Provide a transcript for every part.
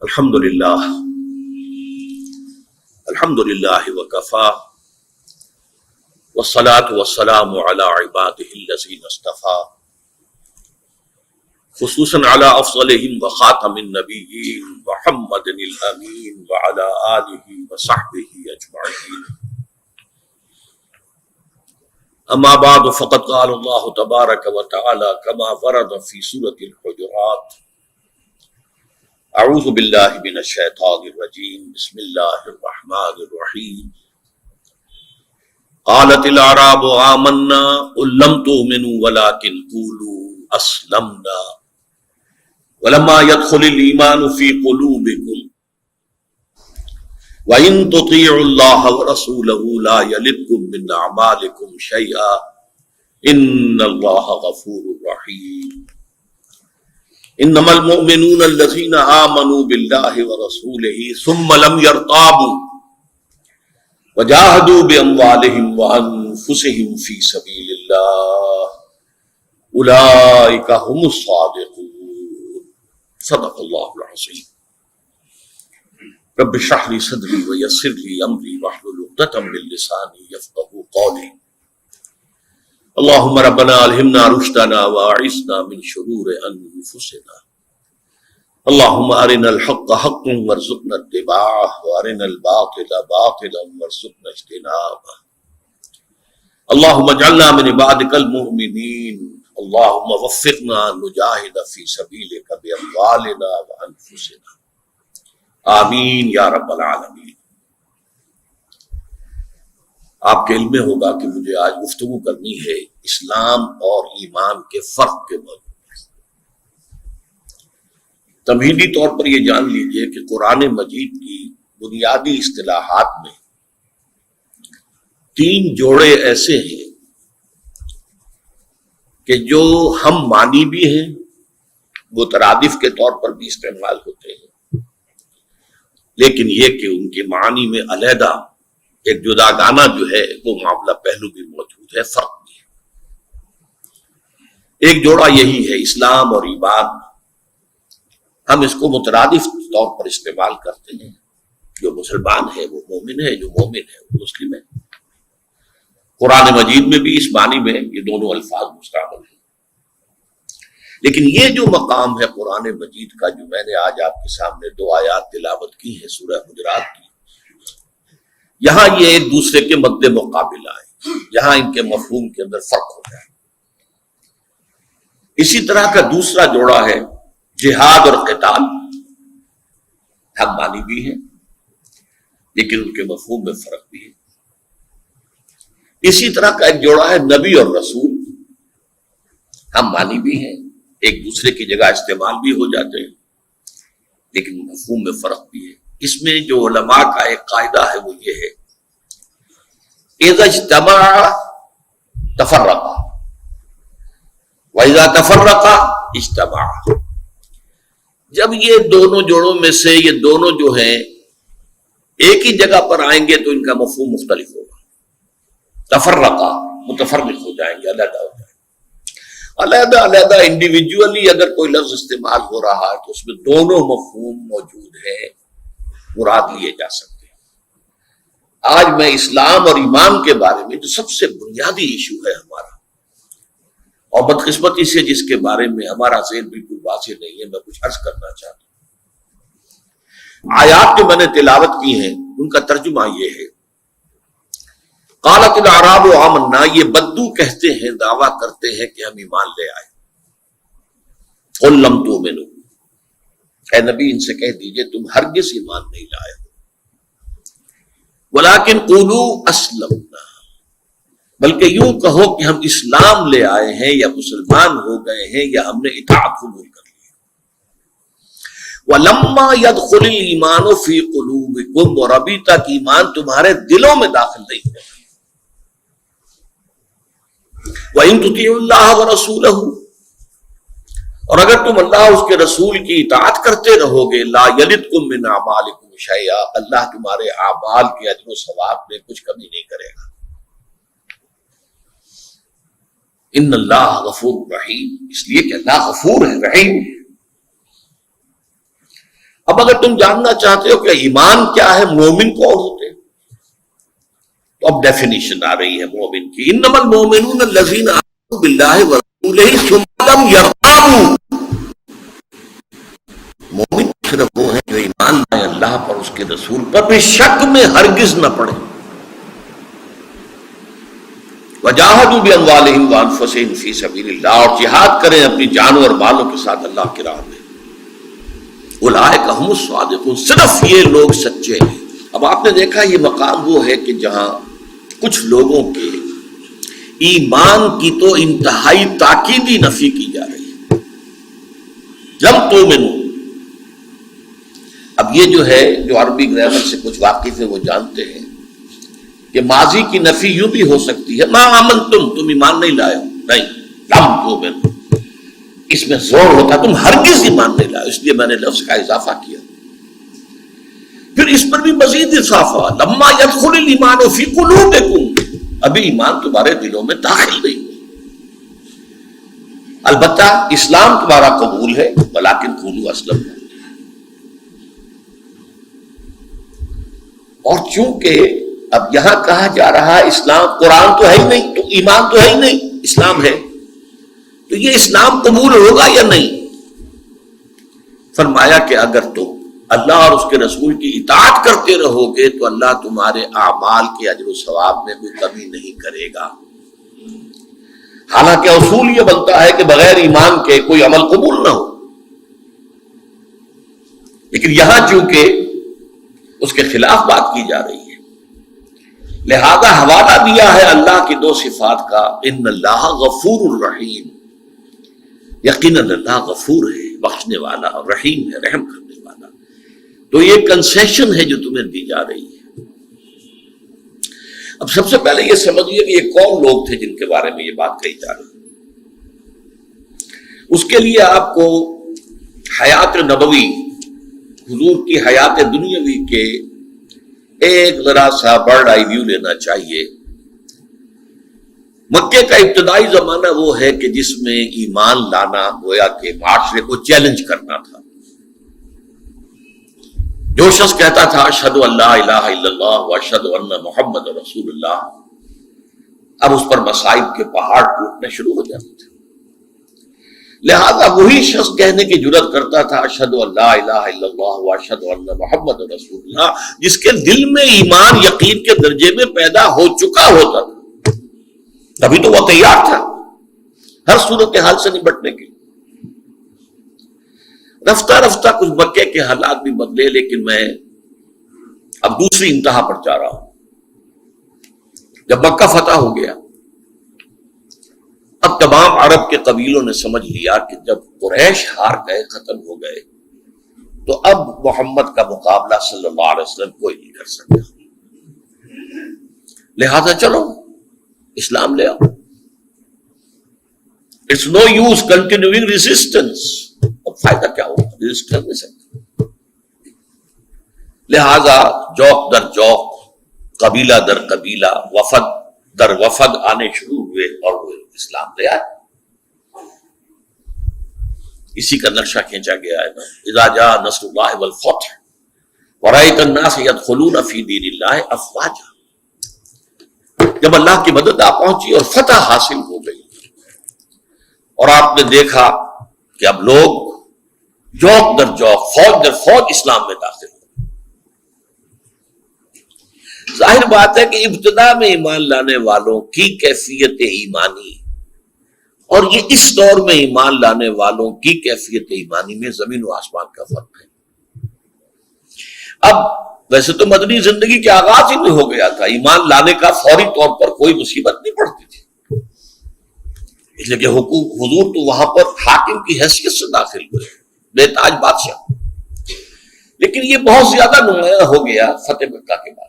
الحمدللہ وکفی والصلاة والسلام علی عبادہ الذین اصطفی خصوصاً علی افضلہم وخاتم النبیین محمد الامین وعلی آلہ وصحبہ اجمعین اما بعد فقد قال اللہ تبارک وتعالی کما ورد فی سورۃ الحجرات اعوذ باللہ من الشیطان الرجیم بسم اللہ الرحمن الرحیم قالت الاعراب آمنا قل لم تؤمنوا ولكن قولوا اسلمنا ولما يدخل الايمان في قلوبكم وان تطيعوا الله ورسوله لا يلدكم من اعمالكم شيئا ان الله غفور رحيم انما المؤمنون الذين آمنوا بالله ورسوله ثم لم يرتابوا وجاهدوا بأموالهم وأنفسهم في سبيل الله أولئك هم الصادقون صدق الله العظيم رب اشرح لي صدري ويسر لي أمري واحلل عقدة من لساني يفقهوا قولي اللهم ربنا الہمنا رشدنا واعصمنا من شرور انفسنا اللهم ارنا الحق حقا وارزقنا اتباعه وارنا الباطل باطلا وارزقنا اجتنابه اللهم اجعلنا من عبادك المؤمنين اللهم وفقنا ان نجاهد في سبيلك باموالنا وانفسنا آمین یا رب العالمین۔ آپ کے علم میں ہوگا کہ مجھے آج گفتگو کرنی ہے اسلام اور ایمان کے فرق کے موضوع پر۔ تمہیدی طور پر یہ جان لیجئے کہ قرآن مجید کی بنیادی اصطلاحات میں 3 جوڑے ایسے ہیں کہ جو ہم معنی بھی ہیں، مترادف کے طور پر بھی استعمال ہوتے ہیں، لیکن یہ کہ ان کے معنی میں علیحدہ ایک جداگانہ جو ہے وہ معاملہ پہلو بھی موجود ہے، فرق بھی ہے۔ ایک جوڑا یہی ہے اسلام اور ایمان، ہم اس کو مترادف طور پر استعمال کرتے ہیں، جو مسلمان ہے وہ مومن ہے، جو مومن ہے وہ مسلم ہے۔ قرآن مجید میں بھی اس معنی میں یہ دونوں الفاظ مستعمل ہیں، لیکن یہ جو مقام ہے قرآن مجید کا، جو میں نے آج آپ کے سامنے 2 آیات تلاوت کی ہیں سورہ حجرات کی، یہاں یہ ایک دوسرے کے مد مقابل آئے، یہاں ان کے مفہوم کے اندر فرق ہو جائے۔ اسی طرح کا دوسرا جوڑا ہے جہاد اور قتال، ہم مانی بھی ہیں لیکن ان کے مفہوم میں فرق بھی ہے۔ اسی طرح کا ایک جوڑا ہے نبی اور رسول، ہم مانی بھی ہیں، ایک دوسرے کی جگہ استعمال بھی ہو جاتے ہیں لیکن مفہوم میں فرق بھی ہے۔ اس میں جو علماء کا ایک قاعدہ ہے وہ یہ ہے اذا اجتمع تفرق واذا تفرق اجتمع، جب یہ دونوں جوڑوں میں سے یہ دونوں جو ہیں ایک ہی جگہ پر آئیں گے تو ان کا مفہوم مختلف ہوگا۔ تفرقہ متفرق ہو جائیں گے، علیحدہ ہو جائیں گے۔ علیحدہ انڈیویجولی اگر کوئی لفظ استعمال ہو رہا ہے تو اس میں دونوں مفہوم موجود ہیں، مراد لیے جا سکتے ہیں۔ آج میں اسلام اور ایمان کے بارے میں جو سب سے بنیادی ایشو ہے ہمارا، اور بدقسمتی سے جس کے بارے میں ہمارا ذہن بالکل واضح نہیں ہے، میں کچھ عرض کرنا چاہتا ہوں۔ آیات جو میں نے تلاوت کی ہیں ان کا ترجمہ یہ ہے، قالت الاعراب آمنا، یہ بدو کہتے ہیں، دعویٰ کرتے ہیں کہ ہم ایمان لے آئے۔ قل لم تؤمنوا، اے نبی ان سے کہہ دیجئے تم ہرگز ایمان نہیں لائے ہو، ولیکن قولوا اسلمنا، بلکہ یوں کہو کہ ہم اسلام لے آئے ہیں یا مسلمان ہو گئے ہیں یا ہم نے اطاعت قبول کر لی۔ ولما يدخل الايمان في قلوبكم، اور ابھی تک ایمان تمہارے دلوں میں داخل نہیں ہوا۔ وَإِن تُطِيعُوا اللَّهَ وَرَسُولَهُ، اور اگر تم اللہ اس کے رسول کی اطاعت کرتے رہو گے، لا یلدکم من اعمالکم شیئا، اللہ تمہارے اعمال کے اجر و ثواب میں کچھ کمی نہیں کرے گا۔ ان اللہ غفور رحیم، اس لیے کہ اللہ غفور ہے، رحیم۔ اب اگر تم جاننا چاہتے ہو کہ ایمان کیا ہے، مومن کون ہوتے ہیں، تو اب ڈیفینیشن آ رہی ہے مومن کی. انما المؤمنون الذین آمنوا باللہ ورسولہ ثم لم یرتابوا. مومن صرف وہ ہیں جو ایمان لائے اللہ پر، اس کے رسول پر، بھی شک میں ہرگز نہ پڑے. وجاہدوا باموالہم وانفسہم فی سبیل اللہ، اور جہاد کریں اپنی جانوں اور مالوں کے ساتھ اللہ کی راہ میں. اولئک ھم الصادقون، صرف یہ لوگ سچے ہیں. اب آپ نے دیکھا یہ مقام وہ ہے کہ جہاں کچھ لوگوں کے ایمان کی تو انتہائی تاکیدی نفی کی جا رہی ہے. لم تؤمنوا. اب یہ جو ہے، جو عربی گرامر سے کچھ واقف ہے وہ جانتے ہیں کہ ماضی کی نفی یوں بھی ہو سکتی ہے، ما آمنتم، تم ایمان نہیں لائے ہو. نہیں، لم تؤمنوا، اس میں زور ہوتا تم ہرگز ایمان نہیں لائے، اس لیے میں نے لفظ کا اضافہ کیا. پھر اس پر بھی مزید اضافہ، لما يدخل الایمان فی قلوبکم، ابھی ایمان تمہارے دلوں میں داخل نہیں ہوا. البتہ اسلام تمہارا قبول ہے، ولکن قولوا اسلمنا. اور چونکہ اب یہاں کہا جا رہا ہے اسلام، قرآن تو ہے ہی نہیں، تو ایمان تو ہے ہی نہیں، اسلام ہے، تو یہ اسلام قبول ہوگا یا نہیں؟ فرمایا کہ اگر تم اللہ اور اس کے رسول کی اطاعت کرتے رہو گے تو اللہ تمہارے اعمال کے اجر و ثواب میں کوئی کمی نہیں کرے گا. حالانکہ اصول یہ بنتا ہے کہ بغیر ایمان کے کوئی عمل قبول نہ ہو، لیکن یہاں چونکہ اس کے خلاف بات کی جا رہی ہے، لہذا حوالہ دیا ہے اللہ کی دو صفات کا، ان اللہ غفور الرحیم، یقیناً اللہ غفور ہے، بخشنے والا، اور رحیم ہے، رحم کرنے والا. تو یہ کنسیشن ہے جو تمہیں دی جا رہی ہے. اب سب سے پہلے یہ سمجھیے کہ یہ کون لوگ تھے جن کے بارے میں یہ بات کہی جا رہی ہے. اس کے لیے آپ کو حیات نبوی، حضور کی حیات دنیاوی کے ایک ذرا سا برڈ آئی ویو لینا چاہیے. مکے کا ابتدائی زمانہ وہ ہے کہ جس میں ایمان لانا گویا کہ معاشرے کو چیلنج کرنا تھا. جو شخص کہتا تھا اشہد ان لا الہ الا اللہ واشہد ان محمد رسول اللہ، اب اس پر مصائب کے پہاڑ ٹوٹنے شروع ہو جاتے تھے. لہذا وہی شخص کہنے کی جرات کرتا تھا اشہد ان لا الہ الا اللہ واشہد ان محمد رسول اللہ، جس کے دل میں ایمان یقین کے درجے میں پیدا ہو چکا ہوتا تھا. ابھی تو وہ تیار تھا ہر صورتحال سے نمٹنے کے. رفتہ رفتہ کچھ مکے کے حالات بھی بدلے، لیکن میں اب دوسری انتہا پر جا رہا ہوں. جب مکہ فتح ہو گیا، اب تمام عرب کے قبیلوں نے سمجھ لیا کہ جب قریش ہار گئے، ختم ہو گئے، تو اب محمد کا مقابلہ صلی اللہ علیہ وسلم کوئی نہیں کر سکتا. لہذا چلو اسلام لے آؤ. It's no use continuing resistance. اب فائدہ کیا ہوگا، ریزسٹ کر نہیں سکتے. لہذا جوک در جوک، قبیلہ در قبیلہ، وفد در وفد آنے شروع ہوئے اور وہ اسلام لے آئے. اسی کا نقشہ کھینچا گیا ہے نا، اذا جاء نصر اللہ والفتح ورأیت الناس يدخلون فی دین اللہ افواجا. جب اللہ کی مدد آ پہنچی اور فتح حاصل ہو گئی، اور آپ نے دیکھا کہ اب لوگ جوک در جوک، فوج در فوج اسلام میں داخل ہو. ظاہر بات ہے کہ ابتدا میں ایمان لانے والوں کی کیفیت ایمانی اور یہ اس دور میں ایمان لانے والوں کی کیفیت ایمانی میں زمین و آسمان کا فرق ہے. اب ویسے تو مدنی زندگی کے آغاز ہی میں ہو گیا تھا، ایمان لانے کا فوری طور پر کوئی مصیبت نہیں پڑتی تھی، اس لیے کہ حضور تو وہاں پر حاکم کی حیثیت سے داخل ہوئے، بے تاج بادشاہ. لیکن یہ بہت زیادہ نمایاں ہو گیا فتح مکہ کے بعد.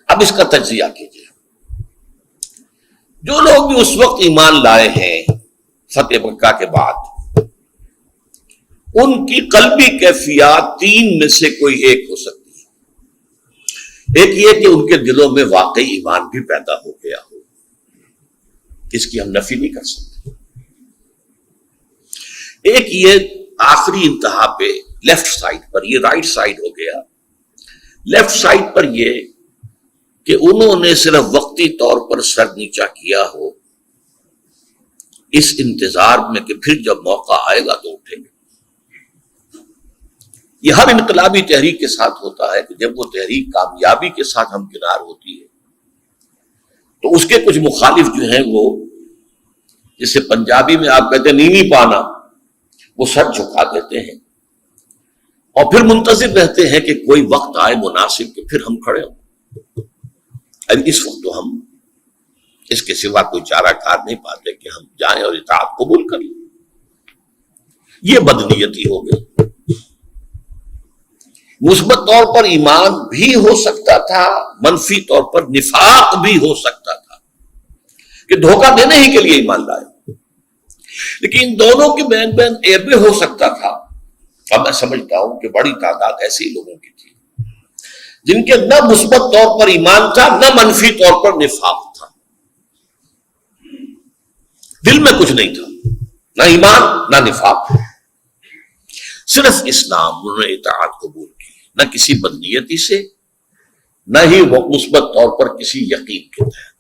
اب اس کا تجزیہ کیجیے. جو لوگ بھی اس وقت ایمان لائے ہیں فتح مکہ کے بعد، ان کی قلبی کیفیات تین میں سے کوئی ایک ہو سکتی ہے. ایک یہ کہ ان کے دلوں میں واقعی ایمان بھی پیدا ہو گیا ہو، اس کی ہم نفی نہیں کر سکتے. ایک یہ آخری انتہا پہ لیفٹ سائڈ پر، یہ رائٹ سائڈ ہو گیا، لیفٹ سائڈ پر یہ کہ انہوں نے صرف وقتی طور پر سر نیچا کیا ہو، اس انتظار میں کہ پھر جب موقع آئے گا تو اٹھیں گے۔ یہ ہر انقلابی تحریک کے ساتھ ہوتا ہے کہ جب وہ تحریک کامیابی کے ساتھ ہمکنار ہوتی ہے تو اس کے کچھ مخالف جو ہیں وہ، جسے پنجابی میں آپ کہتے ہیں نیوی پانا، وہ سر جھکا دیتے ہیں اور پھر منتظر رہتے ہیں کہ کوئی وقت آئے مناسب کہ پھر ہم کھڑے ہوں۔ اب اس وقت تو ہم اس کے سوا کوئی چارہ کار نہیں پاتے کہ ہم جائیں اور اطاعت قبول کر لیں۔ یہ بدنیتی ہو گئی۔ مثبت طور پر ایمان بھی ہو سکتا تھا، منفی طور پر نفاق بھی ہو سکتا تھا کہ دھوکہ دینے ہی کے لیے ایمان لائے، لیکن ان دونوں کے بین بین ایبے ہو سکتا تھا۔ اب میں سمجھتا ہوں کہ بڑی تعداد ایسی لوگوں کی تھی جن کے نہ مثبت طور پر ایمان تھا، نہ منفی طور پر نفاق تھا، دل میں کچھ نہیں تھا، نہ ایمان نہ نفاق، صرف اسلام۔ انہوں نے اطاعت قبول کی، نہ کسی بدنیتی سے، نہ ہی وہ مثبت طور پر کسی یقین کے تحت۔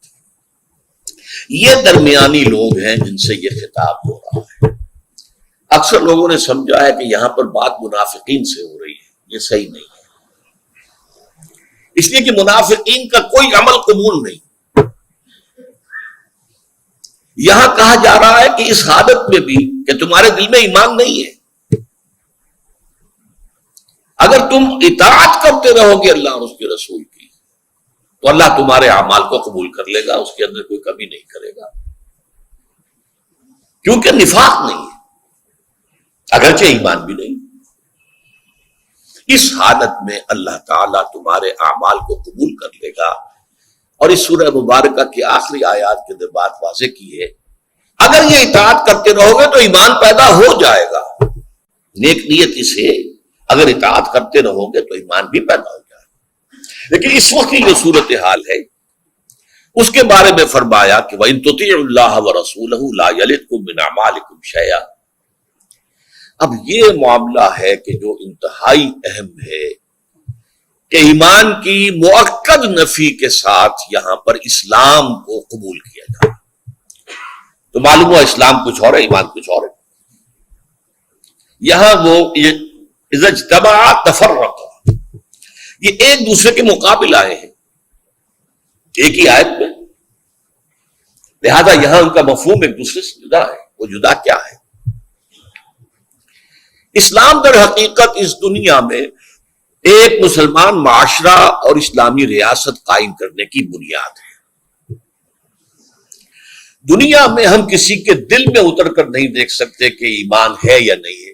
یہ درمیانی لوگ ہیں جن سے یہ خطاب ہو رہا ہے۔ اکثر لوگوں نے سمجھا ہے کہ یہاں پر بات منافقین سے ہو رہی ہے، یہ صحیح نہیں ہے، اس لیے کہ منافقین کا کوئی عمل قبول نہیں۔ یہاں کہا جا رہا ہے کہ اس حالت میں بھی کہ تمہارے دل میں ایمان نہیں ہے، اگر تم اطاعت کرتے رہو گے اللہ اور اس کے رسول کی تو اللہ تمہارے اعمال کو قبول کر لے گا، اس کے اندر کوئی کمی نہیں کرے گا، کیونکہ نفاق نہیں ہے، اگرچہ ایمان بھی نہیں۔ اس حالت میں اللہ تعالیٰ تمہارے اعمال کو قبول کر لے گا۔ اور اس سورہ مبارکہ کی آخری آیات کے اندر بات واضح کی ہے، اگر یہ اطاعت کرتے رہو گے تو ایمان پیدا ہو جائے گا، نیک نیتی سے اگر اطاعت کرتے رہو گے تو ایمان بھی پیدا ہو جائے گا۔ لیکن اس وقت کی جو صورتحال ہے اس کے بارے میں فرمایا کہ وَإِن تُطِيعُوا اللَّهَ وَرَسُولَهُ لَا يَلِتْكُم مِّنْ أَعْمَالِكُمْ شَيْئًا۔ اب یہ معاملہ ہے کہ جو انتہائی اہم ہے کہ ایمان کی مؤکد نفی کے ساتھ یہاں پر اسلام کو قبول کیا جائے، تو معلوم ہوا اسلام کچھ اور ہے، ایمان کچھ اور ہے۔ یہاں وہ اذا اجتمع تفرق، یہ ایک دوسرے کے مقابل آئے ہیں ایک ہی آیت میں، لہذا یہاں ان کا مفہوم ایک دوسرے سے جدا ہے۔ وہ جدا کیا ہے؟ اسلام در حقیقت اس دنیا میں ایک مسلمان معاشرہ اور اسلامی ریاست قائم کرنے کی بنیاد ہے۔ دنیا میں ہم کسی کے دل میں اتر کر نہیں دیکھ سکتے کہ ایمان ہے یا نہیں ہے۔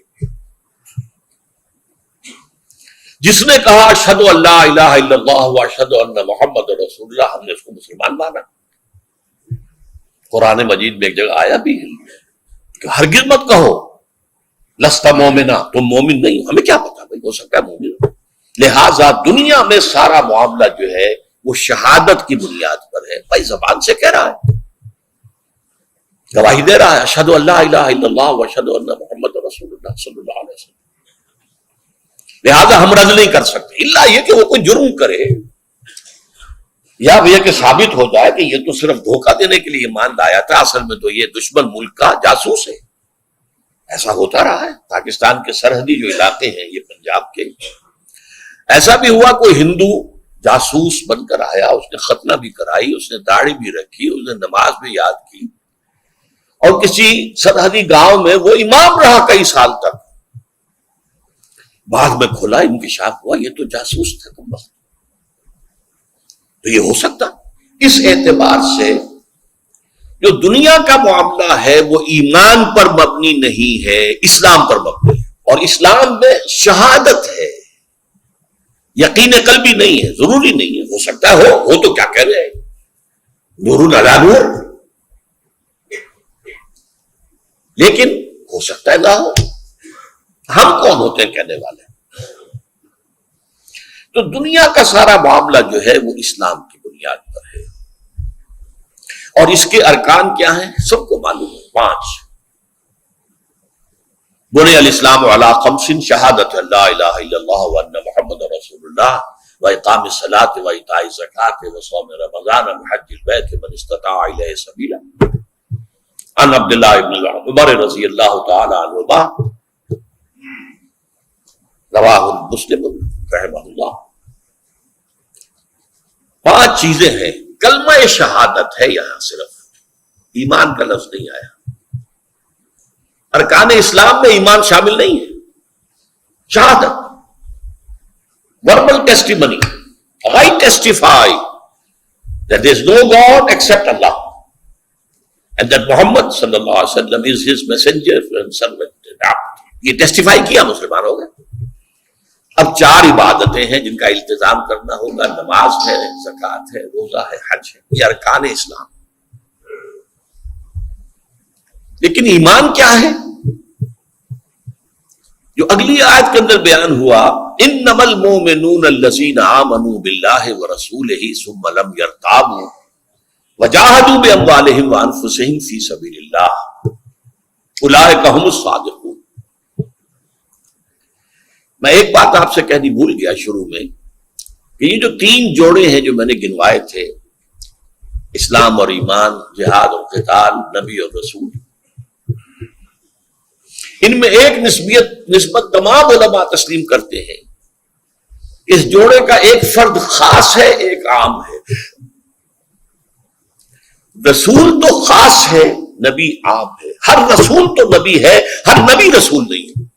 جس نے کہا اشہد ان لا الہ الا اللہ واشہد ان محمد رسول اللہ، ہم نے اس کو مسلمان مانا۔ قرآن مجید میں ایک جگہ آیا بھی ہے کہ ہرگز مت کہو لست مومنا، تم مومن نہیں ہو، ہمیں کیا پتا بھائی، ہو سکتا ہے مومن ہو۔ لہذا دنیا میں سارا معاملہ جو ہے وہ شہادت کی بنیاد پر ہے۔ بھائی زبان سے کہہ رہا ہے، گواہی دے رہا ہے اشہد ان لا الہ الا اللہ واشہد ان محمد رسول اللہ صلی اللہ علیہ وسلم۔ لہذا ہم رد نہیں کر سکتے، الا یہ کہ وہ کوئی جرم کرے یا یہ کہ ثابت ہو جائے کہ یہ تو صرف دھوکہ دینے کے لیے ایمان لایا تھا، اصل میں تو یہ دشمن ملک کا جاسوس ہے۔ ایسا ہوتا رہا ہے، پاکستان کے سرحدی جو علاقے ہیں یہ پنجاب کے، ایسا بھی ہوا کوئی ہندو جاسوس بن کر آیا، اس نے ختنہ بھی کرائی، اس نے داڑھی بھی رکھی، اس نے نماز بھی یاد کی، اور کسی سرحدی گاؤں میں وہ امام رہا کئی سال تک۔ بعد میں کھلا انکشاف ہوا یہ تو جاسوس تھا کم وقت۔ تو یہ ہو سکتا، اس اعتبار سے جو دنیا کا معاملہ ہے وہ ایمان پر مبنی نہیں ہے، اسلام پر مبنی ہے، اور اسلام میں شہادت ہے، یقین قلبی نہیں ہے، ضروری نہیں ہے، ہو سکتا ہے ہو تو کیا کہہ رہے ہیں، نور علی نور، لیکن ہو سکتا ہے نہ ہو، ہم کون ہوتے ہیں کہنے والے؟ تو دنیا کا سارا معاملہ جو ہے وہ اسلام کی بنیاد پر ہے، اور اس کے ارکان کیا ہیں سب کو معلوم ہے، 5۔ بني الاسلام على خمس شہادت لا الہ الا اللہ وان محمد رسول اللہ وإقام الصلاة وإيتاء الزکاة وصوم رمضان وحج البیت من استطاع الیہ سبیلا عن عبد اللہ بن عمر رضی اللہ تعالی عنہما رواہ مسلم رحمہ اللہ. 5 چیزیں ہیں. کلمہ شہادت ہے یہاں، صرف ایمان کا لفظ نہیں آیا. ارکان اسلام میں ایمان شامل نہیں ہے. شہادت verbal testimony. I testify that there is no God except Allah and that Muhammad sallallahu alaihi wasallam is his messenger and servant. یہ ٹیسٹیفائی کیا، مسلمان ہو گئے. اب 4 عبادتیں ہیں جن کا التزام کرنا ہوگا. نماز ہے، زکوٰۃ ہے، روزہ ہے، حج ہے. یہ ارکان اسلام. لیکن ایمان کیا ہے جو اگلی آیت کے اندر بیان ہوا، انما المؤمنون الذین آمنوا باللہ ورسولہ ثم لم یرتابوا وجاہدوا باموالہم وانفسہم فی سبیل اللہ اولئک ھم الصادقون. میں ایک بات آپ سے کہنی بھول گیا شروع میں کہ یہ جو 3 جوڑے ہیں جو میں نے گنوائے تھے، اسلام اور ایمان، جہاد اور قتال، نبی اور رسول، ان میں ایک نسبت تمام علماء تسلیم کرتے ہیں. اس جوڑے کا ایک فرد خاص ہے، ایک عام ہے. رسول تو خاص ہے، نبی عام ہے. ہر رسول تو نبی ہے، ہر نبی رسول نہیں ہے.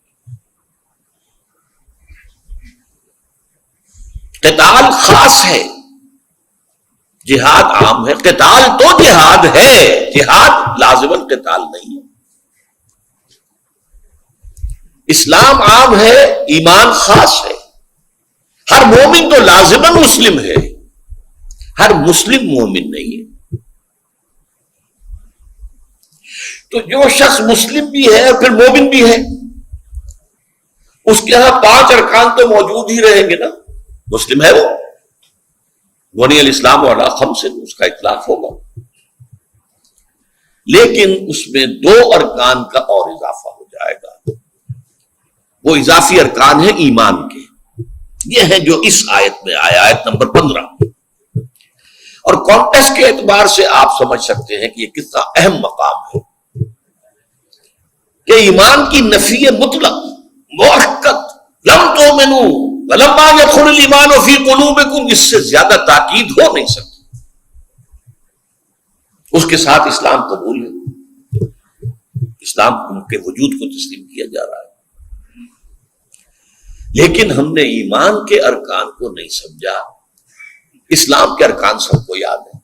قتال خاص ہے، جہاد عام ہے. قتال تو جہاد ہے، جہاد لازماً قتال نہیں ہے. اسلام عام ہے، ایمان خاص ہے. ہر مومن تو لازماً مسلم ہے، ہر مسلم مومن نہیں ہے. تو جو شخص مسلم بھی ہے پھر مومن بھی ہے، اس کے ہاں 5 ارکان تو موجود ہی رہیں گے نا. مسلم ہے وہ، بنی الاسلام علی خمس، اس کا اطلاق ہوگا. لیکن اس میں 2 ارکان کا اور اضافہ ہو جائے گا. وہ اضافی ارکان ہیں ایمان کے. یہ ہیں جو اس آیت میں آیا، آیت نمبر 15. اور کانٹیکسٹ کے اعتبار سے آپ سمجھ سکتے ہیں کہ یہ کتنا اہم مقام ہے کہ ایمان کی نفی مطلق مؤکد، لم تؤمنوا ولما يدخل الایمان فی قلوبکم، اس سے زیادہ تاکید ہو نہیں سکتی. اس کے ساتھ اسلام قبول ہے، اسلام کے وجود کو تسلیم کیا جا رہا ہے. لیکن ہم نے ایمان کے ارکان کو نہیں سمجھا. اسلام کے ارکان سب کو یاد ہے.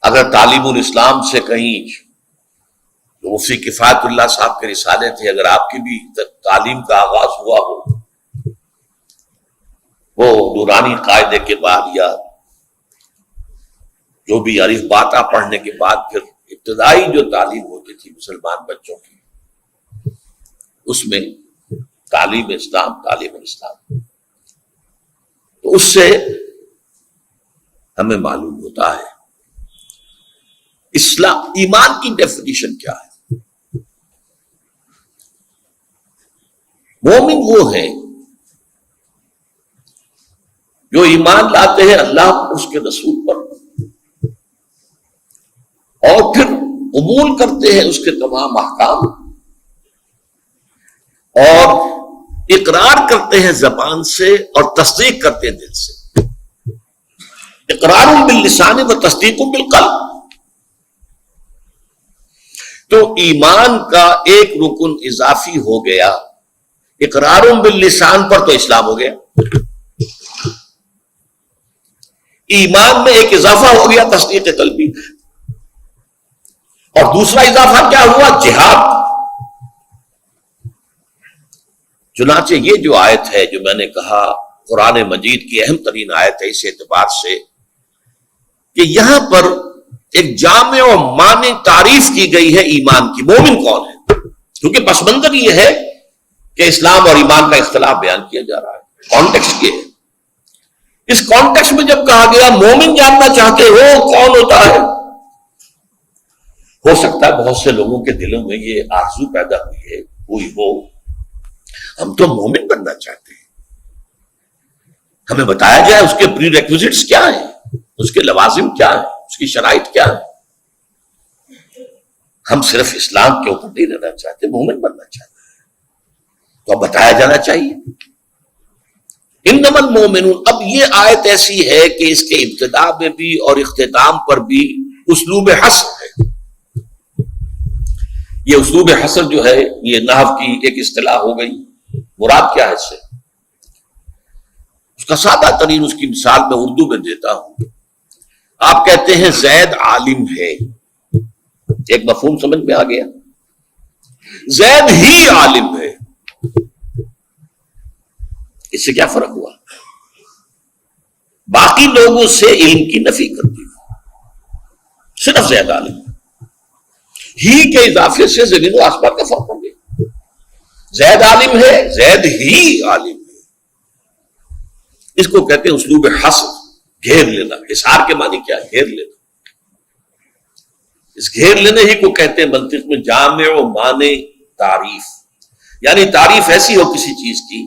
اگر تعلیم الاسلام سے کہیں تو مفتی کفایت اللہ صاحب کے رسالے تھے، اگر آپ کی بھی تعلیم کا آغاز ہوا ہو وہ نورانی قاعدے کے بعد یا جو بھی الف باتا پڑھنے کے بعد، پھر ابتدائی جو تعلیم ہوتی تھی مسلمان بچوں کی، اس میں تعلیم اسلام، تعلیم اسلام، تو اس سے ہمیں معلوم ہوتا ہے اسلام، ایمان کی ڈیفینیشن کیا ہے. مومن وہ ہیں جو ایمان لاتے ہیں اللہ اس کے رسول پر، اور پھر قبول کرتے ہیں اس کے تمام احکام، اور اقرار کرتے ہیں زبان سے اور تصدیق کرتے ہیں دل سے. اقرار باللسان و تصدیق بالقلب. تو ایمان کا ایک رکن اضافی ہو گیا. اقرار باللسان پر تو اسلام ہو گیا. ایمان میں ایک اضافہ ہو گیا تصدیق قلبی، اور دوسرا اضافہ کیا ہوا؟ جہاد. چنانچہ یہ جو آیت ہے جو میں نے کہا قرآن مجید کی اہم ترین آیت ہے اس اعتبار سے کہ یہاں پر ایک جامع و مانع تعریف کی گئی ہے ایمان کی. مومن کون ہے؟ کیونکہ پس منظر یہ ہے کہ اسلام اور ایمان کا اختلاف بیان کیا جا رہا ہے. کانٹیکسٹ یہ ہے. اس کانٹیکسٹ میں جب کہا گیا مومن جاننا چاہتے ہو کون ہوتا ہے، ہو سکتا ہے بہت سے لوگوں کے دلوں میں یہ آرزو پیدا ہوئی ہے کوئی ہو. ہم تو مومن بننا چاہتے ہیں. ہمیں بتایا جائے اس کے پری ریکوزٹس کیا ہیں, اس کے لوازم کیا ہیں, اس کی شرائط کیا ہے. ہم صرف اسلام کے اوپر نہیں رہنا چاہتے, مومن بننا چاہتے ہیں. تو اب بتایا جانا چاہیے. انما المومنون, اب یہ آیت ایسی ہے کہ اس کے ابتدا میں بھی اور اختتام پر بھی اسلوب حصر ہے. یہ اسلوب حصر جو ہے یہ نحو کی ایک اصطلاح ہو گئی. مراد کیا ہے اس سے؟ اس کا سادہ ترین اس کی مثال میں اردو میں دیتا ہوں. آپ کہتے ہیں زید عالم ہے, ایک مفہوم سمجھ میں آ گیا. زید ہی عالم ہے, اس سے کیا فرق ہوا؟ باقی لوگوں سے علم کی نفی کر دی, صرف زید عالم. ہی کے اضافے سے زمین و آسمان کا فرق ہو گیا. زید عالم ہے, زید ہی عالم ہے. اس کو کہتے ہیں اسلوب حصر, گھیر لینا. حصار کے معنی کیا ہے؟ گھیر لینا. اس گھیر لینے ہی کو کہتے ہیں منطق میں جامع و مانع تعریف. یعنی تعریف ایسی ہو کسی چیز کی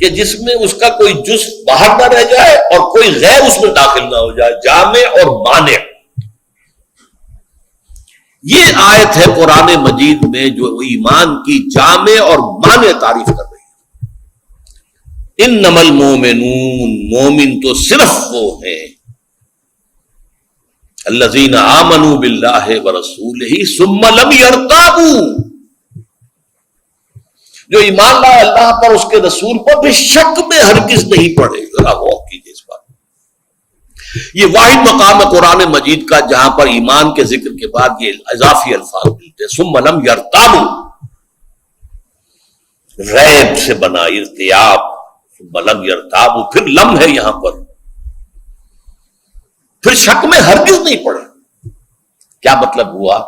کہ جس میں اس کا کوئی جزء باہر نہ رہ جائے اور کوئی غیر اس میں داخل نہ ہو جائے. جامع اور مانع. یہ آیت ہے قرآن مجید میں جو ایمان کی جامع اور مانع تعریف کر رہی ہے. انما المومنون, مومن تو صرف وہ ہیں الذین آمنوا باللہ ورسولہ ثم لم یرتابوا, جو ایمان لائے اللہ پر, اس کے رسول پر, بھی شک میں ہرگز نہیں پڑے. ذرا غور کیجیے اس بات. یہ واحد مقام ہے قرآن مجید کا جہاں پر ایمان کے ذکر کے بعد یہ اضافی الفاظ ملتے ہیں. ثم لم یرتابوا, ریب سے بنا ارتیاب. ثم لم یرتابوا, پھر لم ہے یہاں پر, پھر شک میں ہرگز نہیں پڑے. کیا مطلب ہوا؟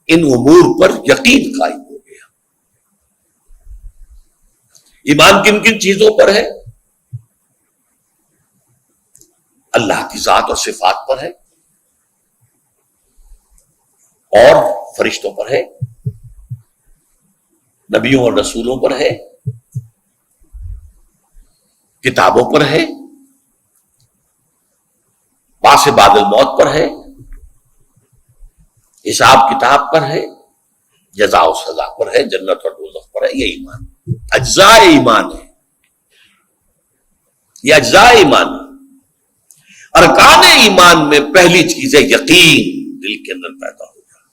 ان امور پر یقین قائم ہو گیا. ایمان کن کن چیزوں پر ہے؟ اللہ کی ذات اور صفات پر ہے, اور فرشتوں پر ہے, نبیوں اور رسولوں پر ہے, کتابوں پر ہے, باس بعد الموت پر ہے, حساب کتاب پر ہے, جزا و سزا پر ہے, جنت اور دوزخ پر ہے. یہ ایمان اجزاء ایمان ہے. یہ اجزاء ایمان ہے. ارکان ایمان میں پہلی چیز ہے یقین, دل کے اندر پیدا ہو جائے.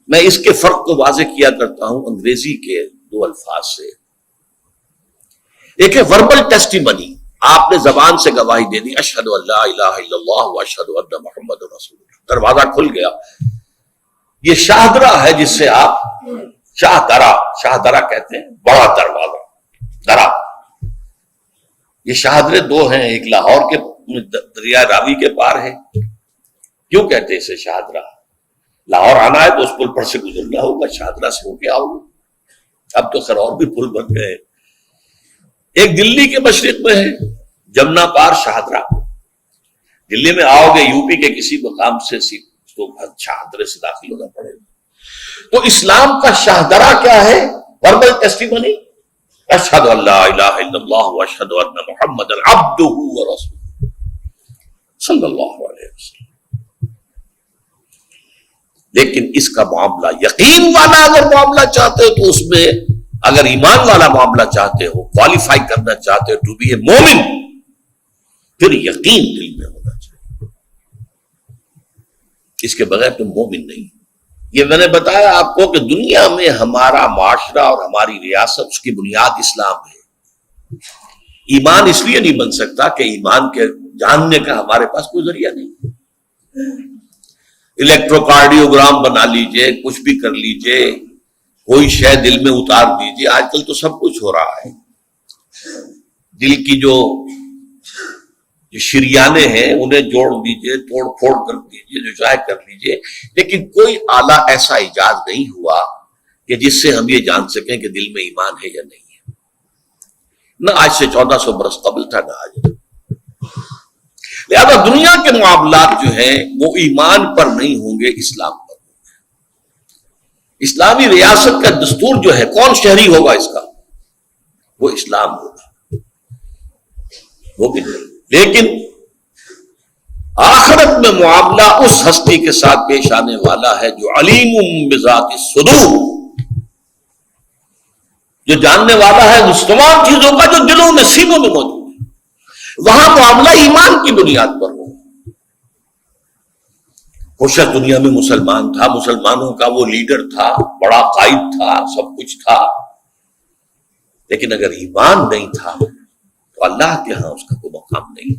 میں اس کے فرق کو واضح کیا کرتا ہوں انگریزی کے دو الفاظ سے. ایک ہے وربل ٹیسٹیمنی, آپ نے زبان سے گواہی دے دی, اشہد ان لا الہ الا اللہ واشہد ان محمد رسول اللہ, دروازہ کھل گیا. یہ شاہدرہ ہے جس سے آپ, شاہدرہ کہتے ہیں بڑا دروازہ, درا. یہ شاہدرے دو ہیں, ایک لاہور کے دریا راوی کے پار ہے. کیوں کہتے ہیں اسے شاہدرہ؟ لاہور آنا ہے تو اس پل پر سے گزرنا ہوگا, شاہدرہ سے ہو کے آؤ. اب تو خیر اور بھی پل بن گئے. ایک دلی کے مشرق میں ہے جمنا پار شاہدرہ. دلی میں آؤ گے یو پی کے کسی مقام سے تو شاہدرے سے داخل ہونا پڑے گا. تو اسلام کا شاہدرہ کیا ہے؟ وربل ٹیسٹیمنی, اشہد ان لا الہ الا اللہ واشہد ان محمد عبدہ ورسولہ صلی اللہ علیہ وسلم. لیکن اس کا معاملہ یقین والا اگر معاملہ چاہتے ہو تو اس میں, اگر ایمان والا معاملہ چاہتے ہو, کوالیفائی کرنا چاہتے ہو ٹو بی اے مومن, پھر یقین دل میں ہونا چاہیے. اس کے بغیر تم مومن نہیں. یہ میں نے بتایا آپ کو کہ دنیا میں ہمارا معاشرہ اور ہماری ریاست, اس کی بنیاد اسلام ہے. ایمان اس لیے نہیں بن سکتا کہ ایمان کے جاننے کا ہمارے پاس کوئی ذریعہ نہیں. الیکٹروکارڈیوگرام بنا لیجئے, کچھ بھی کر لیجئے, کوئی شے دل میں اتار دیجئے. آج کل تو سب کچھ ہو رہا ہے. دل کی جو شریانے ہیں انہیں جوڑ دیجئے, توڑ پھوڑ کر دیجئے, جو چاہے کر لیجئے. لیکن کوئی آلہ ایسا ایجاد نہیں ہوا کہ جس سے ہم یہ جان سکیں کہ دل میں ایمان ہے یا نہیں ہے. نہ آج سے 1400 برس قبل تھا, نہ آج. لہذا دنیا کے معاملات جو ہیں وہ ایمان پر نہیں ہوں گے, اسلام پر ہوں گے. اسلامی ریاست کا دستور جو ہے، کون شہری ہوگا اس کا؟ وہ اسلام ہوگا، وہ بھی نہیں۔ لیکن آخرت میں معاملہ اس ہستی کے ساتھ پیش آنے والا ہے جو علیم بذات الصدور، جو جاننے والا ہے اس تمام چیزوں کا جو دلوں میں سینوں میں موجود ہے۔ وہاں معاملہ ایمان کی بنیاد پر ہو۔ خوش دنیا میں مسلمان تھا، مسلمانوں کا وہ لیڈر تھا، بڑا قائد تھا، سب کچھ تھا، لیکن اگر ایمان نہیں تھا تو اللہ کے ہاں اس کا کوئی مقام نہیں۔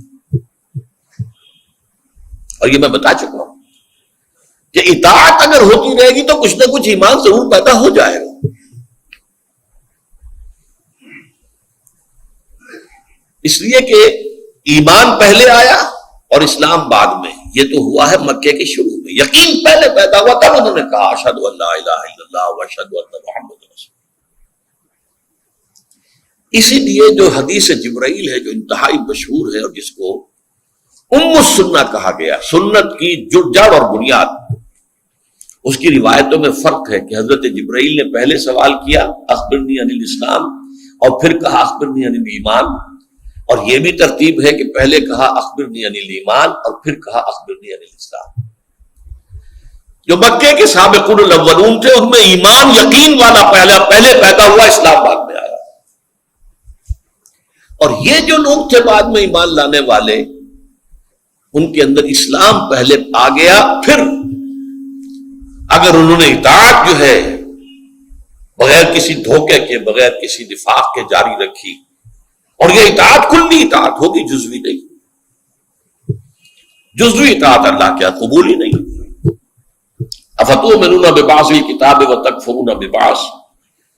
اور یہ میں بتا چکا ہوں کہ اطاعت اگر ہوتی رہے گی تو کچھ نہ کچھ ایمان ضرور پیدا ہو جائے گا۔ اس لیے کہ ایمان پہلے آیا اور اسلام بعد میں، یہ تو ہوا ہے مکے کے شروع میں۔ یقین پہلے پیدا ہوا تب انہوں نے کہا اشہد ان لا الہ الا اللہ واشہد ان محمد رسول اللہ۔ اسی لیے جو حدیث جبرائیل ہے جو انتہائی مشہور ہے اور جس کو ام السنہ کہا گیا، سنت کی جڑ اور بنیاد، اس کی روایتوں میں فرق ہے کہ حضرت جبرائیل نے پہلے سوال کیا اخبرنی عن الاسلام اور پھر کہا اخبرنی عن الایمان، اور یہ بھی ترتیب ہے کہ پہلے کہا اخبرنی عن الایمان اور پھر کہا اخبرنی عن الاسلام۔ جو مکے کے سابقون الاولون تھے ان میں ایمان یقین والا پہلے پیدا ہوا، اسلام بعد میں آیا۔ اور یہ جو لوگ تھے بعد میں ایمان لانے والے، ان کے اندر اسلام پہلے آ گیا، پھر اگر انہوں نے اطاعت جو ہے بغیر کسی دھوکے کے، بغیر کسی نفاق کے جاری رکھی، اور یہ اطاعت کلی اطاعت ہوگی، جزوی نہیں۔ جزوی اطاعت اللہ کیا قبول ہی نہیں۔ افتؤمنون ببعض الکتاب وتکفرون ببعض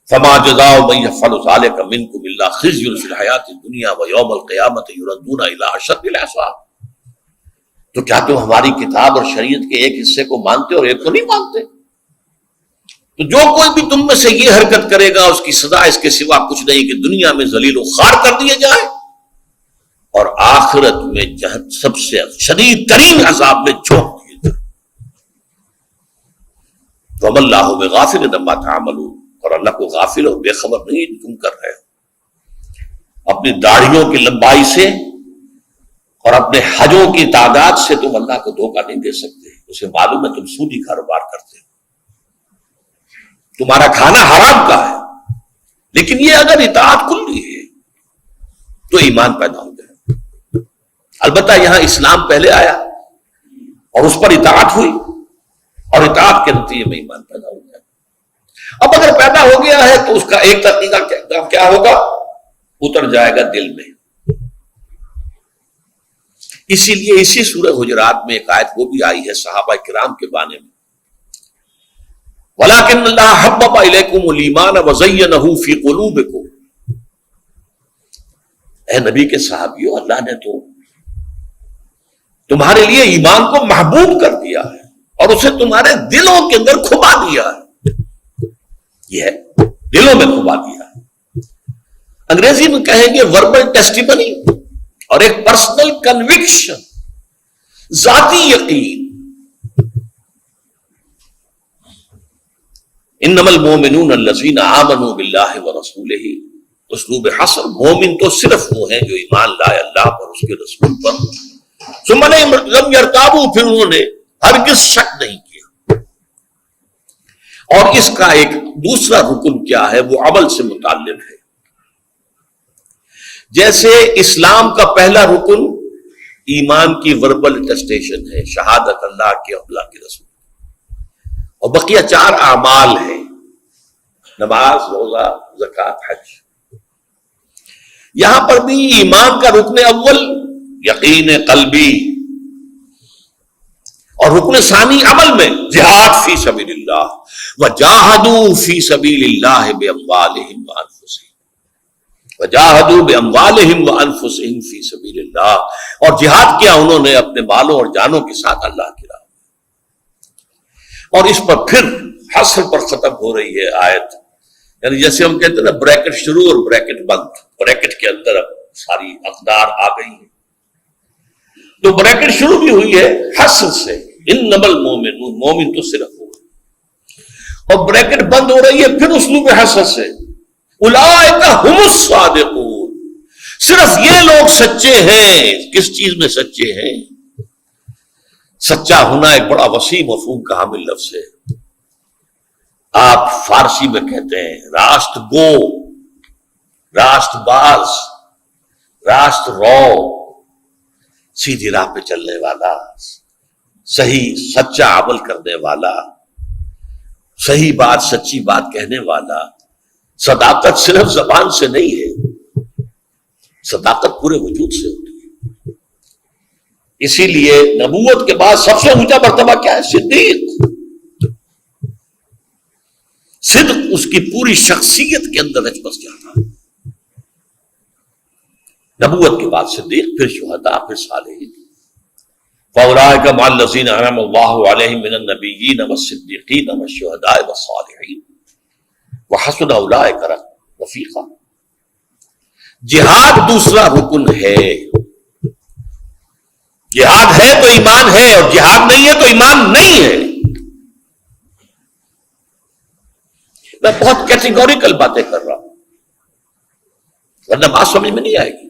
فما جزاء من يفعل ذلك منكم الا خزي في الحیاۃ الدنیا ویوم القیامۃ يردون الى اشد العذاب۔ تو کیا تم ہماری کتاب اور شریعت کے ایک حصے کو مانتے اور ایک کو نہیں مانتے؟ تو جو کوئی بھی تم میں سے یہ حرکت کرے گا اس کی سزا اس کے سوا کچھ نہیں کہ دنیا میں ذلیل و خوار کر دیے جائے اور آخرت میں سب سے شدید ترین عذاب میں جھونک دیے جائے۔ وَمَا اللَّهُ بِغَافِلٍ عَمَّا تَعْمَلُونَ، اور اللہ کو غافل اور بے خبر نہیں تم کر رہے ہو۔ اپنی داڑھیوں کی لمبائی سے اور اپنے حجوں کی تعداد سے تم اللہ کو دھوکہ نہیں دے سکتے، اسے معلوم ہے تم سودی کاروبار کرتے ہو، تمہارا کھانا حرام کا ہے، لیکن یہ اگر اطاعت کلی ہے تو ایمان پیدا ہو جائے۔ البتہ یہاں اسلام پہلے آیا اور اس پر اطاعت ہوئی اور اطاعت کے نتیجے میں ایمان پیدا ہو گیا۔ اب اگر پیدا ہو گیا ہے تو اس کا ایک طریقہ کیا ہوگا؟ اتر جائے گا دل میں۔ اسی لیے اسی سورہ حجرات میں ایک آیت وہ بھی آئی ہے صحابہ کرام کے بارے میں، وَلَكِنَّ اللَّهَ حَبَّبَ إِلَيْكُمُ الْإِيمَانَ وَزَيَّنَهُ فِي قُلُوبِكُمْ۔ اے نبی کے صحابیوں، اللہ نے تو تمہارے لیے ایمان کو محبوب کر دیا ہے اور اسے تمہارے دلوں کے اندر کھبا دیا ہے۔ یہ ہے دلوں میں کھبا دیا ہے۔ انگریزی میں کہیں گے وربل ٹیسٹیمنی اور ایک پرسنل کنوکشن، ذاتی یقین۔ انما المؤمنون الذین آمنوا باللہ ورسولہ، اسلوب حصر، مومن تو صرف وہ ہیں جو ایمان لائے اللہ پر، اس کے رسول پر، ثم لم یرتابوا، پھر انہوں نے ہرگز شک نہیں کیا۔ اور اس کا ایک دوسرا رکن کیا ہے؟ وہ عمل سے متعلق ہے۔ جیسے اسلام کا پہلا رکن ایمان کی وربل اٹیسٹیشن ہے، شہادت اللہ کے اللہ کے رسول، اور بقیہ 4 اعمال ہیں، نماز، روزہ، زکوٰۃ، حج۔ یہاں پر بھی ایمان کا رکن اول یقین قلبی، اور رکن ثانی عمل میں جہاد فی سبیل اللہ، وجاہدوا فی سبیل اللہ باموالہم وانفسہم، وجاہدوا باموالہم وانفسہم فی سبیل اللہ، اور جہاد کیا انہوں نے اپنے مالوں اور جانوں کے ساتھ اللہ کی راہ۔ اور اس پر پھر حصر پر ختم ہو رہی ہے آیت، یعنی جیسے ہم کہتے ہیں نا بریکٹ شروع اور بریکٹ بند، بریکٹ کے اندر اب ساری اقدار آ گئی ہیں، تو بریکٹ شروع بھی ہوئی ہے حصر سے، انما المؤمنون، مومن تو صرف ہو، اور بریکٹ بند ہو رہی ہے پھر اسلوب حسد سے، اولئک ھم الصادقون، صرف یہ لوگ سچے ہیں۔ کس چیز میں سچے ہیں؟ سچا ہونا ایک بڑا وسیع مفہوم کا حامل لفظ ہے۔ آپ فارسی میں کہتے ہیں راست گو، راست باز، راست رو، سیدھی راہ پہ چلنے والا، صحیح سچا عمل کرنے والا، صحیح بات سچی بات کہنے والا۔ صداقت صرف زبان سے نہیں ہے، صداقت پورے وجود سے ہوتی ہے۔ اسی لیے نبوت کے بعد سب سے اونچا مرتبہ کیا ہے؟ صدیق۔ صدق اس کی پوری شخصیت کے اندر بس جاتا ہے۔ نبوت کے بعد صدیق، پھر شہداء، پھر صالحین۔ فَأُولَٰئِكَ مَعَ الَّذِينَ أَنْعَمَ اللَّهُ عَلَيْهِم مِّنَ النَّبِيِّينَ وَالصِّدِّيقِينَ وَالشُّهَدَاءِ وَالصَّالِحِينَ وَحَسُنَ أُولَٰئِكَ رَفِيقًا۔ جہاد دوسرا رکن ہے۔ جہاد ہے تو ایمان ہے، اور جہاد نہیں ہے تو ایمان نہیں ہے۔ میں بہت کیٹیگوریکل باتیں کر رہا ہوں، ورنہ بات سمجھ میں نہیں آئے گی۔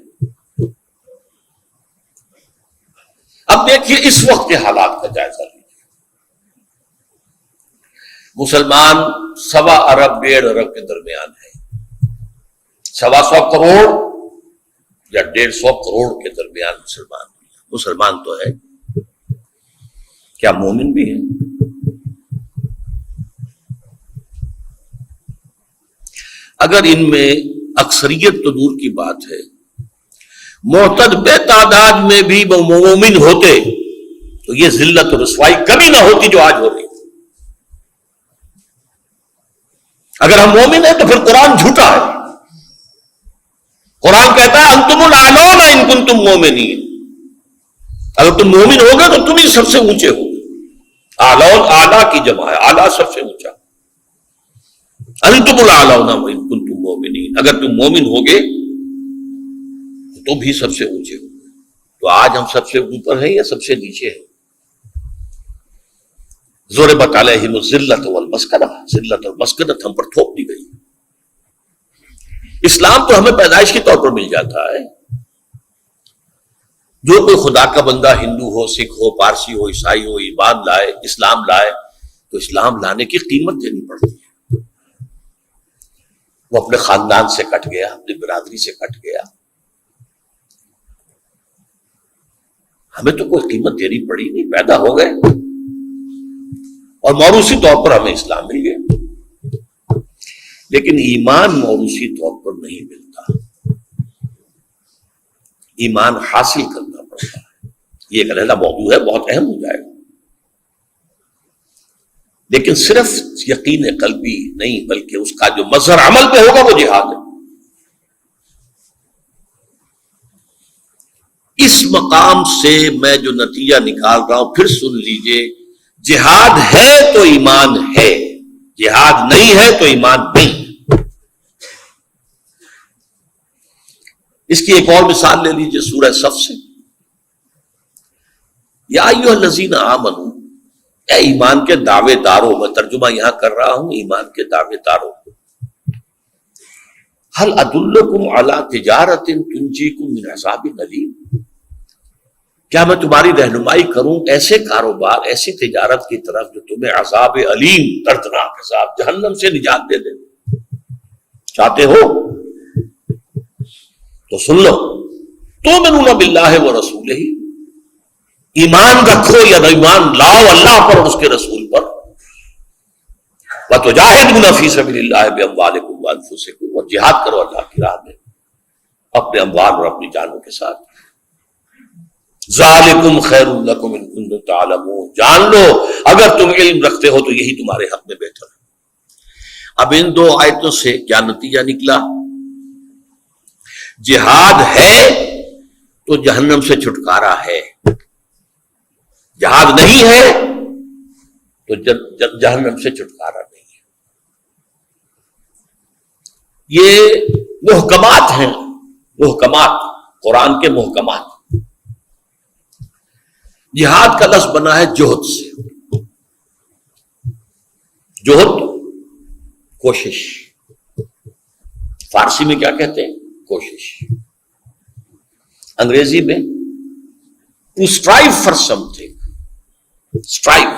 اب دیکھیے اس وقت کے حالات کا جائزہ لیجیے۔ مسلمان 1.25 ارب 1.5 ارب کے درمیان ہے، 125 کروڑ یا 150 کروڑ کے درمیان مسلمان تو ہے، کیا مومن بھی ہیں؟ اگر ان میں اکثریت تو دور کی بات ہے، معتد بے تعداد میں بھی وہ مومن ہوتے تو یہ ذلت و رسوائی کبھی نہ ہوتی جو آج ہو رہی۔ اگر ہم مومن ہیں تو پھر قرآن جھوٹا ہے۔ قرآن کہتا ہے انتم الاعلون ان کنتم مومنین، اگر تم مومن ہوگے تو تم ہی سب سے اونچے ہوگے۔ اعلون اعلیٰ کی جمع ہے، اعلیٰ سب سے اونچا۔ انتم الاعلون ان کنتم مومنین، اگر تم مومن ہوگے تو بھی سب سے اونچے ہو۔ تو آج ہم سب سے اوپر ہیں یا سب سے نیچے ہیں؟ ضربت علیہم الذلۃ والمسکنہ، ذلت اور مسکنت ہم پر تھوپ دی گئی۔ اسلام تو ہمیں پیدائش کے طور پر مل جاتا ہے۔ جو کوئی خدا کا بندہ ہندو ہو، سکھ ہو، پارسی ہو، عیسائی ہو، ایمان لائے، اسلام لائے، تو اسلام لانے کی قیمت دینی پڑتی ہے۔ وہ اپنے خاندان سے کٹ گیا، اپنی برادری سے کٹ گیا، ہمیں تو کوئی قیمت دینی پڑی نہیں، پیدا ہو گئے اور موروثی طور پر ہمیں اسلام مل گیا۔ لیکن ایمان موروثی طور پر نہیں ملتا، ایمان حاصل کرنا پڑتا ہے۔ یہ ایک علیحدہ موضوع ہے، بہت اہم ہو جائے گا۔ لیکن صرف یقین قلبی نہیں، بلکہ اس کا جو مظہر عمل پہ ہوگا وہ جہاد ہے۔ اس مقام سے میں جو نتیجہ نکال رہا ہوں پھر سن لیجئے، جہاد ہے تو ایمان ہے، جہاد نہیں ہے تو ایمان نہیں۔ اس کی ایک اور مثال لے لیجئے سورہ صف سے۔ یا ایھا الذین آمنوا، اے ایمان کے دعوے داروں، میں ترجمہ یہاں کر رہا ہوں ایمان کے دعوے داروں کو۔ هل ادلکم علی تجارۃ تنجیکم من عذاب الیم، کیا میں تمہاری رہنمائی کروں ایسے کاروبار، ایسی تجارت کی طرف جو تمہیں عذاب علیم، دردناک عذاب، جہنم سے نجات دے دے؟ چاہتے ہو تو سن لو، تؤمنون باللہ ورسولہ، ایمان رکھو یا ایمان لاؤ اللہ پر اور اس کے رسول پر، وتجاہدون فی سبیل اللہ باموالکم وانفسکم، اور جہاد کرو اللہ کی راہ میں اپنے اموال اور اپنی جانوں کے ساتھ۔ ذالکم خیر لکم ان کنتم تعلمون، جان لو اگر تم علم رکھتے ہو تو یہی تمہارے حق میں بہتر ہے۔ اب ان دو آیتوں سے کیا نتیجہ نکلا؟ جہاد ہے تو جہنم سے چھٹکارا ہے، جہاد نہیں ہے تو جہنم سے چھٹکارا نہیں ہے۔ یہ محکمات ہیں، محکمات، قرآن کے محکمات۔ جہاد کا لفظ بنا ہے جوہد سے، جوہد کوشش. فارسی میں کیا کہتے ہیں؟ کوشش. انگریزی میں to strive for something. Strive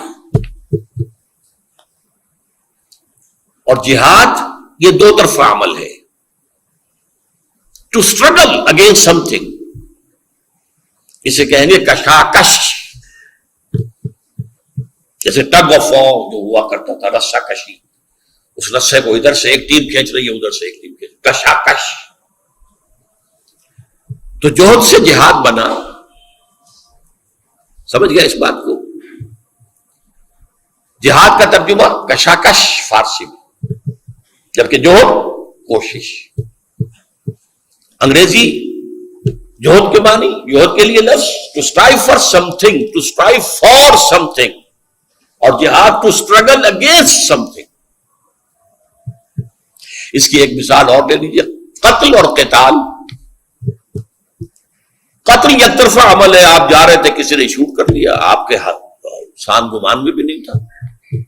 اور جہاد یہ دو طرفہ عمل ہے. To struggle against something, اسے کہیں گے کشاکش. جیسے ٹگ آف وار جو ہوا کرتا تھا، رسا کشی. اس رسے کو ادھر سے ایک ٹیم کھینچ رہی ہے، ادھر سے ایک ٹیم کھینچ رہی ہے، کشاکش. تو جوہد سے جہاد بنا. سمجھ گیا اس بات کو؟ جہاد کا ترجمہ کشاکش فارسی میں، جبکہ جوہد کوشش. انگریزی جوہد کے معنی، جوہد کے لیے لفظ to strive for something, to strive for something, اور جہاد to struggle against something. اس کی ایک مثال اور لے لیجیے، قتل اور قتال. قتل یک طرفہ عمل ہے، آپ جا رہے تھے، کسی نے شوٹ کر لیا، آپ کے ہاتھ سان گمان میں بھی نہیں تھا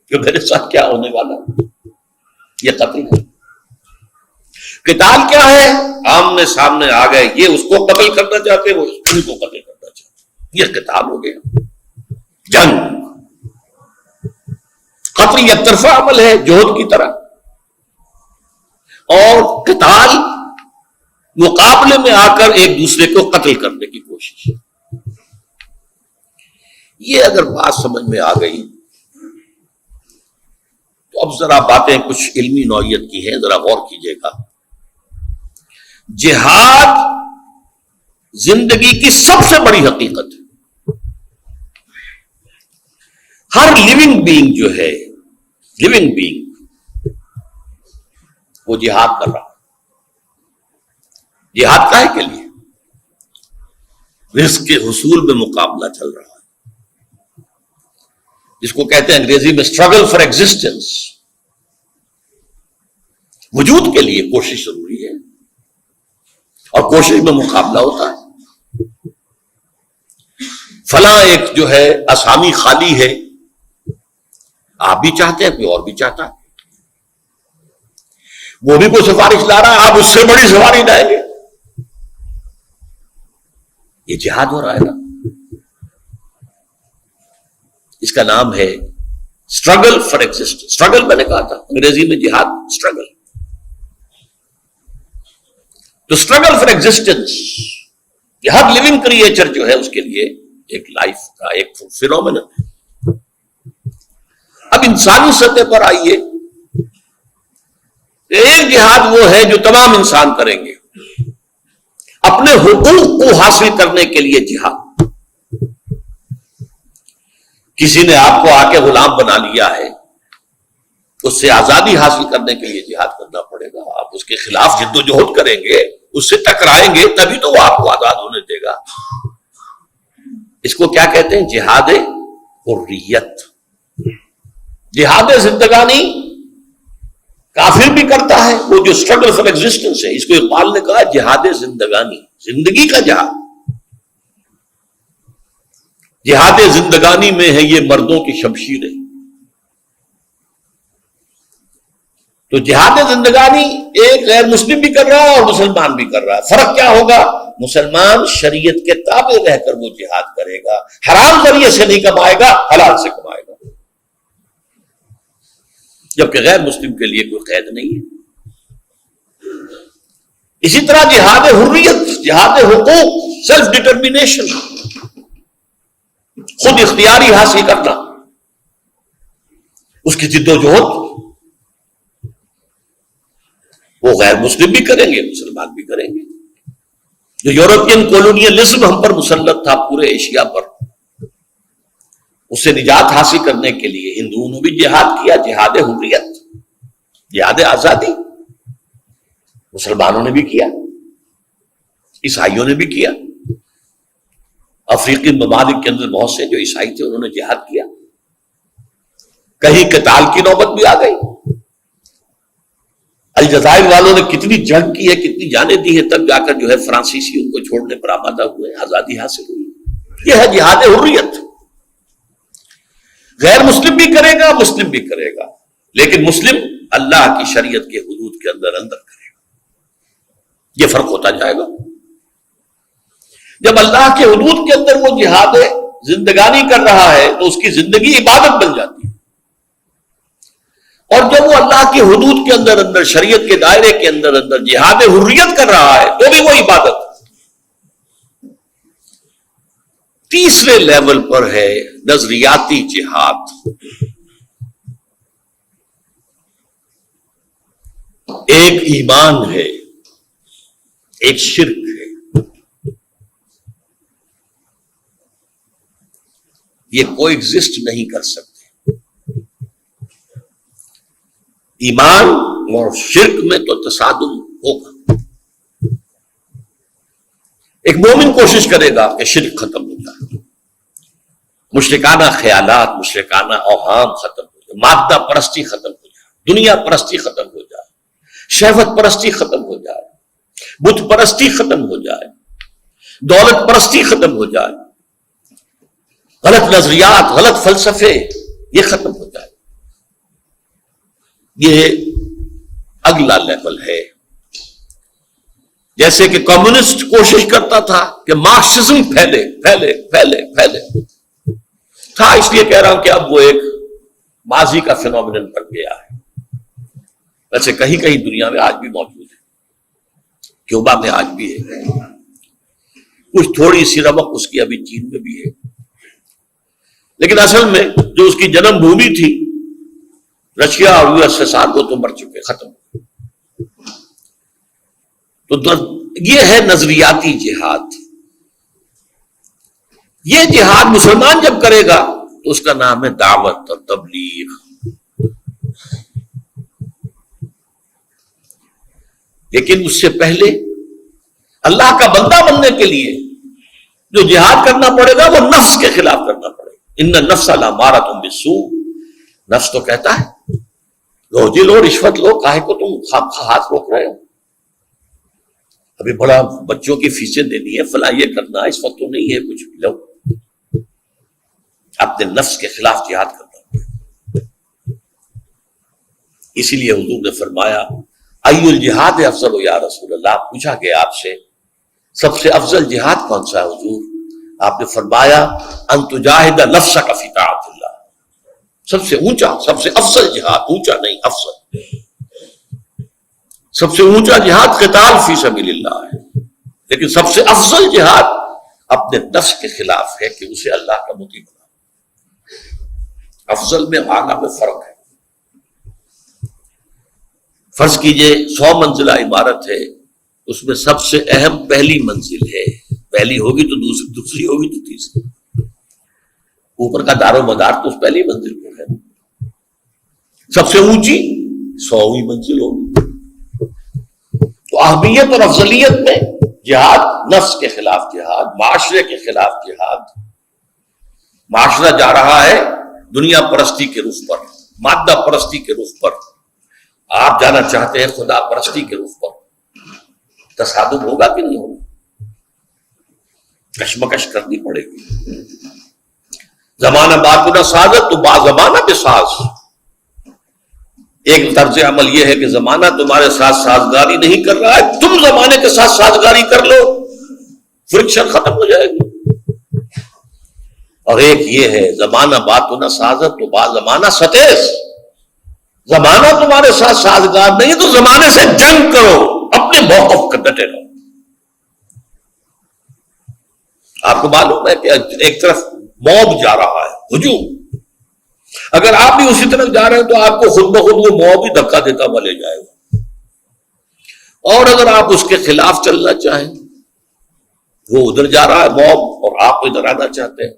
کہ میرے ساتھ کیا ہونے والا. یہ قتل ہے. قتال کیا ہے؟ آمنے سامنے آ گئے، یہ اس کو قتل کرنا چاہتے، وہ ان کو قتل کرنا چاہتے. یہ قتال ہو گیا، جنگ. قتل یک طرفہ عمل ہے جوہد کی طرح، اور قتال مقابلے میں آ کر ایک دوسرے کو قتل کرنے کی کوشش. یہ اگر بات سمجھ میں آ گئی تو اب ذرا باتیں کچھ علمی نوعیت کی ہیں، ذرا غور کیجیے گا. جہاد زندگی کی سب سے بڑی حقیقت ہے. ہر لیونگ بینگ جو ہے، لیونگ بینگ، وہ جہاد کر رہا ہے. جہاد کاہے کے لیے؟ رزق کے حصول میں مقابلہ چل رہا ہے، جس کو کہتے ہیں انگریزی میں اسٹرگل فار ایگزسٹنس. وجود کے لیے کوشش ضروری ہے، اور کوشش میں مقابلہ ہوتا ہے. فلاں ایک جو ہے اسامی خالی ہے، آپ بھی چاہتے ہیں، کوئی اور بھی چاہتا ہے. وہ بھی کوئی سفارش لا رہا ہے، آپ اس سے بڑی سفارش لائیں گے. یہ جہاد ہو رہا ہے نا. اس کا نام ہے اسٹرگل فار ایگزسٹنس. اسٹرگل میں نے کہا تھا انگریزی میں جہاد، اسٹرگل. تو اسٹرگل فار ایگزسٹنس، یہ ہر لیونگ کریچر جو ہے اس کے لیے ایک لائف کا ایک فینومینن ہے. اب انسانی سطح پر آئیے، ایک جہاد وہ ہے جو تمام انسان کریں گے اپنے حقوق کو حاصل کرنے کے لیے. جہاد، کسی نے آپ کو آ کے غلام بنا لیا ہے، اس سے آزادی حاصل کرنے کے لیے جہاد کرنا پڑے گا. آپ اس کے خلاف جد و جہد کریں گے، اس سے ٹکرائیں گے، تبھی تو وہ آپ کو آزاد ہونے دے گا. اس کو کیا کہتے ہیں؟ جہاد حریت. جہاد زندگانی کافر بھی کرتا ہے، وہ جو اسٹرگل فار ایگزسٹنس ہے، اس کو اقبال نے کہا جہاد زندگانی، زندگی کا جہاد. جہاد زندگانی میں ہے یہ مردوں کی شمشیریں. تو جہاد زندگانی ایک غیر مسلم بھی کر رہا ہے اور مسلمان بھی کر رہا ہے. فرق کیا ہوگا؟ مسلمان شریعت کے تابع رہ کر وہ جہاد کرے گا، حرام ذریعے سے نہیں کمائے گا، حلال سے کمائے گا. جبکہ غیر مسلم کے لیے کوئی قید نہیں ہے. اسی طرح جہاد حریت، جہاد حقوق، سیلف ڈٹرمینیشن، خود اختیاری حاصل کرنا، اس کی جد و جہد وہ غیر مسلم بھی کریں گے، مسلمان بھی کریں گے. جو یورپین کولونیلزم ہم پر مسلط تھا پورے ایشیا پر، اس سے نجات حاصل کرنے کے لیے ہندوؤں نے بھی جہاد کیا، جہاد حریت، جہاد آزادی. مسلمانوں نے بھی کیا، عیسائیوں نے بھی کیا. افریقی ممالک کے اندر بہت سے جو عیسائی تھے انہوں نے جہاد کیا. کہیں قتال کی نوبت بھی آ گئی. الجزائر والوں نے کتنی جنگ کی ہے، کتنی جانیں دی ہیں، تب جا کر جو ہے فرانسیسی ان کو چھوڑنے پر آمادہ ہوئے، آزادی حاصل ہوئی. یہ ہے جہاد حریت. غیر مسلم بھی کرے گا، مسلم بھی کرے گا، لیکن مسلم اللہ کی شریعت کے حدود کے اندر کرے گا۔ یہ فرق ہوتا جائے گا۔ جب اللہ کے حدود کے اندر وہ جہاد زندگانی کر رہا ہے تو اس کی زندگی عبادت بن جاتی ہے، اور جب وہ اللہ کے حدود کے اندر شریعت کے دائرے کے اندر جہاد حریت کر رہا ہے تو بھی وہ عبادت۔ تیسرے لیول پر ہے نظریاتی جہاد۔ ایک ایمان ہے، ایک شرک ہے۔ یہ کوئی ایگزسٹ نہیں کر سکتے۔ ایمان اور شرک میں تو تصادم ہوگا۔ ایک مومن کوشش کرے گا کہ شرک ختم ہو جائے، مشرکانہ خیالات، مشرکانہ اوہام ختم ہو جائے، مادہ پرستی ختم ہو جائے، دنیا پرستی ختم ہو جائے، شہوت پرستی ختم ہو جائے، بت پرستی ختم ہو جائے، دولت پرستی ختم ہو جائے، غلط نظریات، غلط فلسفے یہ ختم ہو جائے۔ یہ اگلا لیول ہے۔ جیسے کہ کمیونسٹ کوشش کرتا تھا کہ مارکسزم پھیلے پھیلے پھیلے پھیلے تھا، اس لیے کہہ رہا ہوں کہ اب وہ ایک ماضی کا فینومینن بن گیا ہے۔ ویسے کہیں کہیں دنیا میں آج بھی موجود ہے، کیوبا میں آج بھی ہے، کچھ تھوڑی سی رمق اس کی ابھی چین میں بھی ہے، لیکن اصل میں جو اس کی جنم بھومی تھی رشیا اور USSR کو تو مر چکے، ختم۔ تو یہ ہے نظریاتی جہاد۔ یہ جہاد مسلمان جب کرے گا تو اس کا نام ہے دعوت اور تبلیغ۔ لیکن اس سے پہلے اللہ کا بندہ بننے کے لیے جو جہاد کرنا پڑے گا وہ نفس کے خلاف کرنا پڑے گا۔ ان النفس لامارۃ بالسوء، نفس تو کہتا ہے روزی لو، رشوت لو، کاہے کو تم ہاتھ روک رہے ہو، ابھی بڑا بچوں کی فیسیں دینی ہے، فلاں یہ کرنا، اس وقت تو نہیں ہے کچھ، لو اپنے نفس کے خلاف جہاد کرنا۔ اسی لیے حضور نے فرمایا ای الجہاد افضل یا رسول اللہ، پوچھا گیا آپ سے سب سے افضل جہاد کون سا ہے حضور؟ آپ نے فرمایا ان تجاہد نفسک فی طاعت اللہ، سب سے اونچا، سب سے افضل جہاد، اونچا نہیں افضل، سب سے اونچا جہاد قتال فی سبیل اللہ ہے، لیکن سب سے افضل جہاد اپنے نفس کے خلاف ہے کہ اسے اللہ کا مطیع بنا۔ افضل میں اعلیٰ میں فرق ہے۔ فرض کیجئے 100 منزلہ عمارت ہے، اس میں سب سے اہم پہلی منزل ہے، پہلی ہوگی تو دوسری، دوسری ہوگی تو تیسری، اوپر کا دار و مدار تو اس پہلی منزل پر ہے۔ سب سے اونچی 100ویں منزل ہوگی۔ تو اہمیت اور افضلیت میں جہاد، نفس کے خلاف جہاد، معاشرے کے خلاف جہاد۔ معاشرہ جا رہا ہے دنیا پرستی کے رخ پر، مادہ پرستی کے رخ پر، آپ جانا چاہتے ہیں خدا پرستی کے رخ پر۔ تصادم ہوگا کہ نہیں ہوگا؟ کشمکش کرنی پڑے گی۔ زمانہ باقنا سازت تو با زمانہ بے ساز۔ ایک طرز عمل یہ ہے کہ زمانہ تمہارے ساتھ سازگاری نہیں کر رہا ہے، تم زمانے کے ساتھ سازگاری کر لو، فرکشن ختم ہو جائے گی۔ اور ایک یہ ہے زمانہ باطنا سازت تو با زمانہ ستیز، زمانہ تمہارے ساتھ سازگار نہیں تو زمانے سے جنگ کرو، اپنے موقف کا ڈٹے رہو۔ آپ کو معلوم ہے کہ ایک طرف موب جا رہا ہے، ہجوم، اگر آپ بھی اسی طرف جا رہے ہیں تو آپ کو خود بخود وہ موب ہی دھکا دیتا ہوا لے جائے گا، اور اگر آپ اس کے خلاف چلنا چاہیں، وہ ادھر جا رہا ہے موب اور آپ ادھر آنا چاہتے ہیں،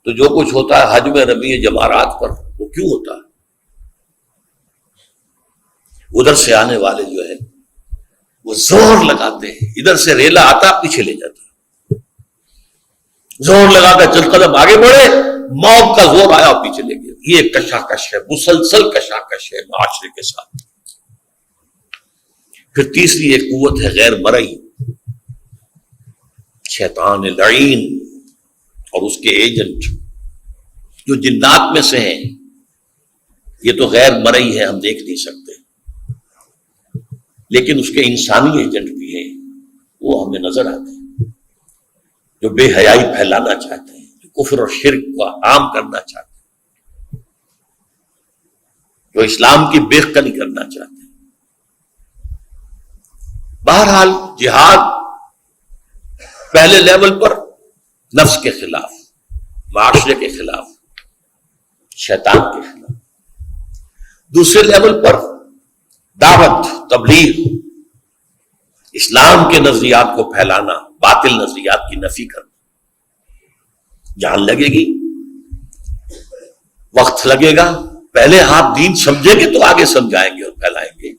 تو جو کچھ ہوتا ہے حج میں رمی جمارات پر وہ کیوں ہوتا ہے؟ ادھر سے آنے والے جو ہے وہ زور لگاتے ہیں، ادھر سے ریلا آتا پیچھے لے جاتا، زور لگا کر چل قدم آگے بڑھے، موت کا زور آیا اور پیچھے لے گیا۔ یہ کشاکش ہے، مسلسل کشاکش ہے معاشرے کے ساتھ۔ پھر تیسری ایک قوت ہے غیر مرئی، شیطان لعین اور اس کے ایجنٹ جو جنات میں سے ہیں، یہ تو غیر مرئی ہے، ہم دیکھ نہیں سکتے، لیکن اس کے انسانی ایجنٹ بھی ہیں، وہ ہمیں نظر آتے ہیں، جو بے حیائی پھیلانا چاہتے ہیں، جو کفر اور شرک کو عام کرنا چاہتے ہیں، جو اسلام کی بے قدری کرنا چاہتے ہیں۔ بہرحال جہاد پہلے لیول پر نفس کے خلاف، معاشرے کے خلاف، شیطان کے خلاف، دوسرے لیول پر دعوت، تبلیغ، اسلام کے نظریات کو پھیلانا، باطل نظریات کی نفی کرنا۔ جان لگے گی، وقت لگے گا، پہلے آپ دین سمجھیں گے تو آگے سمجھائیں گے اور پھیلائیں گے،